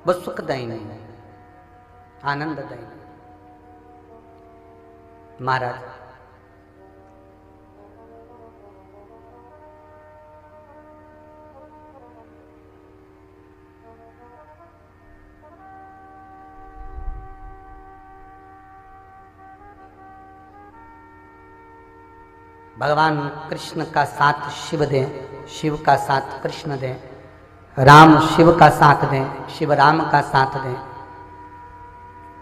वो सुखदायी नहीं, आनंददायी। महाराज भगवान कृष्ण का साथ शिव दें, शिव का साथ कृष्ण दें, राम शिव का साथ दें, शिव राम का साथ दें।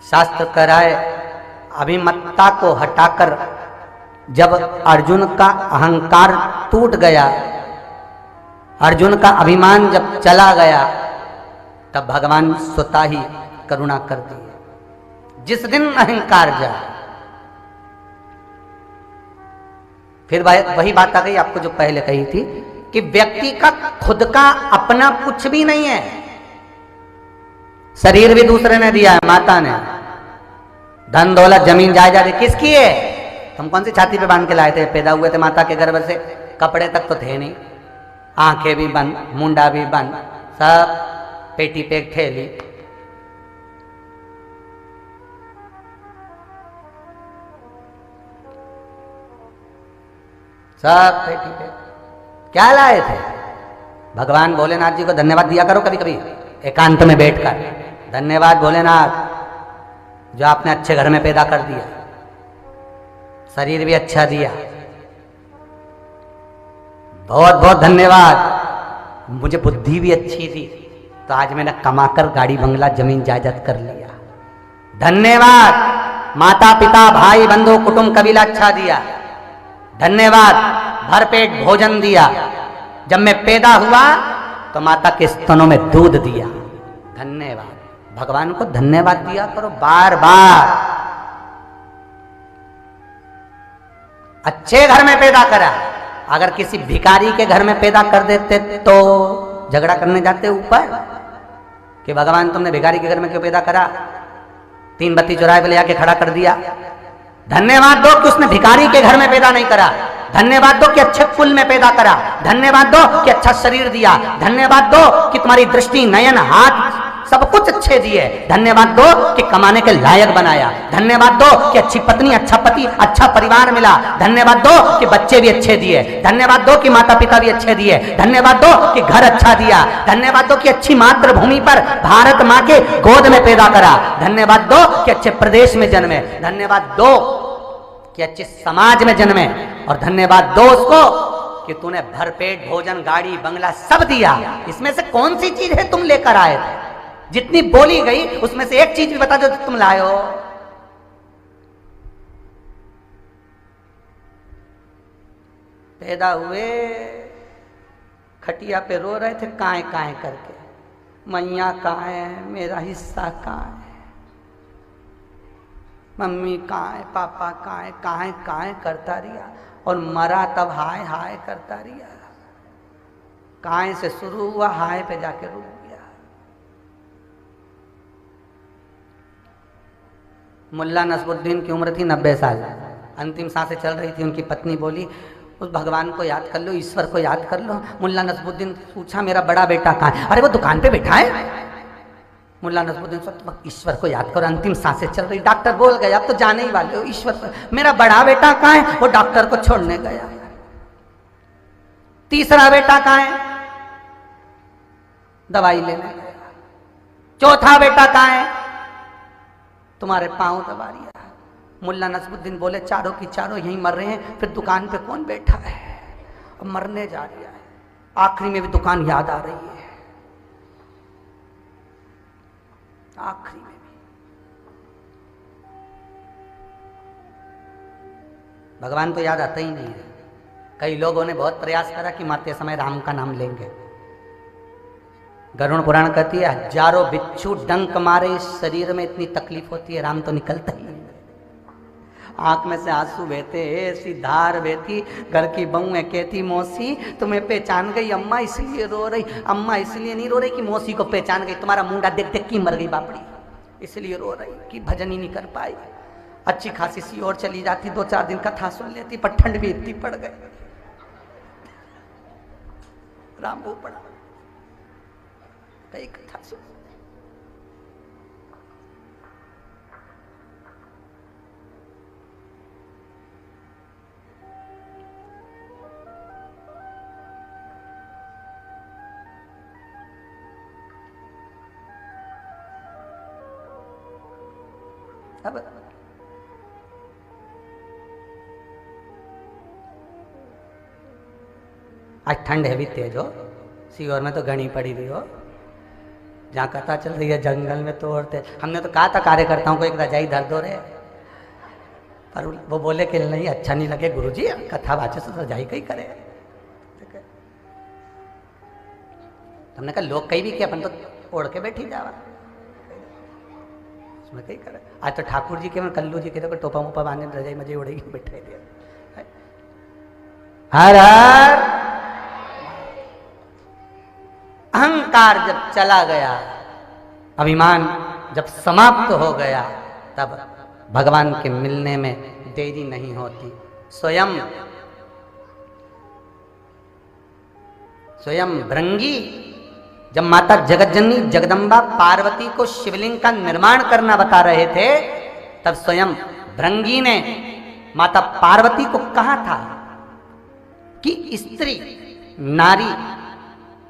शास्त्र कह रहा है अभिमत्ता को हटाकर जब अर्जुन का अहंकार टूट गया, अर्जुन का अभिमान जब चला गया, तब भगवान स्वतः ही करुणा कर दी। जिस दिन अहंकार जाए, फिर वही बात आ गई आपको जो पहले कही थी कि व्यक्ति का खुद का अपना कुछ भी नहीं है। शरीर भी दूसरे ने दिया है, माता ने। धन दौलत जमीन जायदाद किसकी है? हम कौन सी छाती पे बांध के लाए थे? पैदा हुए थे माता के गर्भ से, कपड़े तक तो थे नहीं, आंखें भी बंद, मुंडा भी बंद, सब पेटी पे ठेली। सब पेटी पे क्या लाए थे? भगवान भोलेनाथ जी को धन्यवाद दिया करो कभी कभी एकांत में बैठकर। धन्यवाद भोलेनाथ, जो आपने अच्छे घर में पैदा कर दिया, शरीर भी अच्छा दिया, बहुत बहुत धन्यवाद। मुझे बुद्धि भी अच्छी थी तो आज मैंने कमाकर गाड़ी बंगला जमीन जायदाद कर लिया। धन्यवाद। माता पिता भाई बंधु कुटुंब कबीला अच्छा दिया। धन्यवाद। भरपेट भोजन दिया। जब मैं पैदा हुआ तो माता के स्तनों में दूध दिया। धन्यवाद। भगवान को धन्यवाद दिया करो बार बार। अच्छे घर में पैदा करा। अगर किसी भिखारी के घर में पैदा कर देते तो झगड़ा करने जाते ऊपर कि भगवान तुमने भिखारी के घर में क्यों पैदा करा, 3 बत्ती चौराहे पे ले आके खड़ा कर दिया। धन्यवाद दो कि उसने भिखारी के घर में पैदा नहीं करा। धन्यवाद दो कि अच्छे कुल में पैदा करा, धन्यवाद दो कि अच्छा शरीर दिया, धन्यवाद दो कि तुम्हारी दृष्टि, नयन, हाथ सब कुछ अच्छे दिए, धन्यवाद दो कि कमाने के लायक बनाया, धन्यवाद दो कि अच्छी पत्नी, अच्छा पति, अच्छा परिवार मिला, धन्यवाद दो कि बच्चे भी अच्छे दिए, धन्यवाद दो कि माता पिता भी अच्छे दिए, धन्यवाद दो कि घर अच्छा दिया, धन्यवाद दो कि अच्छी मातृभूमि पर भारत माँ के गोद में पैदा करा, धन्यवाद दो कि अच्छे प्रदेश में जन्मे, धन्यवाद दो कि अच्छे समाज में जन्मे, और धन्यवाद दो उसको कि तूने भरपेट भोजन, गाड़ी, बंगला सब दिया। इसमें से कौन सी चीज है तुम लेकर आए थे? जितनी बोली गई उसमें से एक चीज भी बता दो तुम लाए हो। पैदा हुए खटिया पे रो रहे थे काए काए करके, मैया कहाँ है, मेरा हिस्सा कहाँ है, मम्मी कहाँ है, पापा कहाँ है, काहे काहे करता रिया, और मरा तब हाय हाय करता रिया। काहे से शुरू हुआ, हाय पे जाके रुक गया। मुल्ला नसरुद्दीन की उम्र थी 90 साल, अंतिम सांसें चल रही थी। उनकी पत्नी बोली उस भगवान को याद कर लो, ईश्वर को याद कर लो। मुल्ला नसरुद्दीन पूछा मेरा बड़ा बेटा कहाँ है? अरे वो दुकान पे बैठा है। मुल्ला नसरुद्दीन सोचा ईश्वर को याद करो, अंतिम सांसें चल रही। डॉक्टर बोल गए अब तो जाने ही वाले हो, ईश्वर को। मेरा बड़ा बेटा कहाँ है? वो डॉक्टर को छोड़ने गया। तीसरा बेटा कहाँ है? दवाई लेने गया। चौथा बेटा कहाँ है? तुम्हारे पांव दबा रिया। मुल्ला नसरुद्दीन बोले चारों की चारों यहीं मर रहे हैं, फिर दुकान पे कौन बैठा है? अब मरने जा रहा है। आखिरी में भी दुकान याद आ रही है, आखिरी में भी। भगवान तो याद आता ही नहीं है। कई लोगों ने बहुत प्रयास करा कि मरते समय राम का नाम लेंगे। गरुड़ पुराण कहती है हजारों बिच्छू डंक मारे इस शरीर में इतनी तकलीफ होती है, राम तो निकलता ही नहीं। आंख में से आंसू बहते, ऐसी धार बहती। घर की बहुएं कहती मौसी तुम्हें पहचान गई अम्मा इसलिए रो रही। अम्मा इसलिए नहीं रो रही कि मौसी को पहचान गई, तुम्हारा मुंडा देख देख की मर गई बापड़ी, इसलिए रो रही कि भजन ही नहीं कर पाई। अच्छी खासी सी और चली जाती, 2-4 दिन कथा सुन लेती, पर ठंड भी इतनी पड़ गई। राम वो पड़ा कई कथा सुन। अब आज ठंड है भी तेज हो, सीहोर में तो घनी पड़ी हुई हो। जहाँ कथा चल रही है जंगल में तोड़ते। हमने तो कहा था कार्यकर्ताओं को एक रजाई धर दो रे, पर वो बोले कि नहीं अच्छा नहीं लगे गुरुजी, कथा बाचे से रजाई कहीं करे। हमने कहा लोग कहीं भी किया, अपन तो ओढ़ के बैठी जावा, उसमें कहीं करे। आज तो ठाकुर जी के कल्लू जी के तो टोपा मोपा बांधे रजाई मजे उड़ेगी बैठे दिया। हर हर अहंकार जब चला गया, अभिमान जब समाप्त हो गया, तब भगवान के मिलने में देरी नहीं होती। स्वयं भृंगी जब माता जगतजननी जगदम्बा पार्वती को शिवलिंग का निर्माण करना बता रहे थे, तब स्वयं भृंगी ने माता पार्वती को कहा था कि स्त्री नारी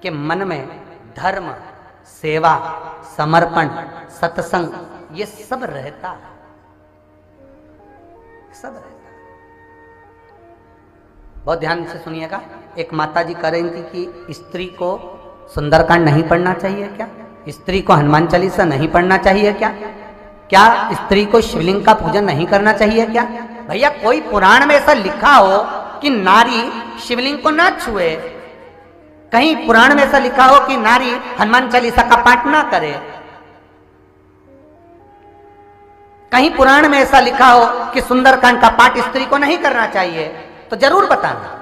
के मन में धर्म, सेवा, समर्पण, सत्संग ये सब रहता है, सब रहता है। बहुत ध्यान से सुनिएगा। एक माता जी कह रही थी कि स्त्री को सुंदरकांड नहीं पढ़ना चाहिए क्या? स्त्री को हनुमान चालीसा नहीं पढ़ना चाहिए क्या? क्या स्त्री को शिवलिंग का पूजन नहीं करना चाहिए क्या? भैया कोई पुराण में ऐसा लिखा हो कि नारी शिवलिंग को ना छुए? कहीं पुराण में ऐसा लिखा हो कि नारी हनुमान चालीसा का पाठ ना करे? कहीं पुराण में ऐसा लिखा हो कि सुंदरकांड का पाठ स्त्री को नहीं करना चाहिए? तो जरूर बताना।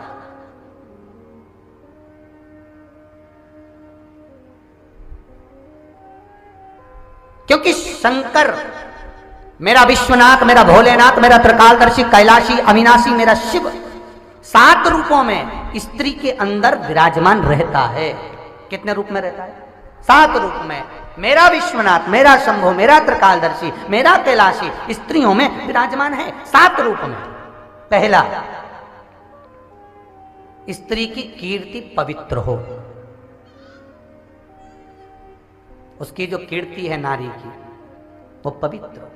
क्योंकि शंकर मेरा विश्वनाथ, मेरा भोलेनाथ, मेरा त्रिकालदर्शी कैलाशी अविनाशी मेरा शिव 7 रूपों में स्त्री के अंदर विराजमान रहता है। कितने रूप में रहता है? 7 रूप में। मेरा विश्वनाथ, मेरा शंभो, मेरा त्रिकालदर्शी, मेरा कैलाशी स्त्रियों में विराजमान है 7 रूप में। पहला, स्त्री की कीर्ति पवित्र हो। उसकी जो कीर्ति है नारी की वो पवित्र हो।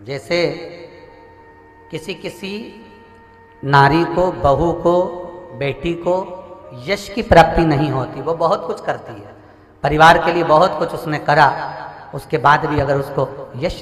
जैसे किसी नारी को, बहू को, बेटी को यश की प्राप्ति नहीं होती, वो बहुत कुछ करती है, परिवार के लिए बहुत कुछ उसने करा, उसके बाद भी अगर उसको यश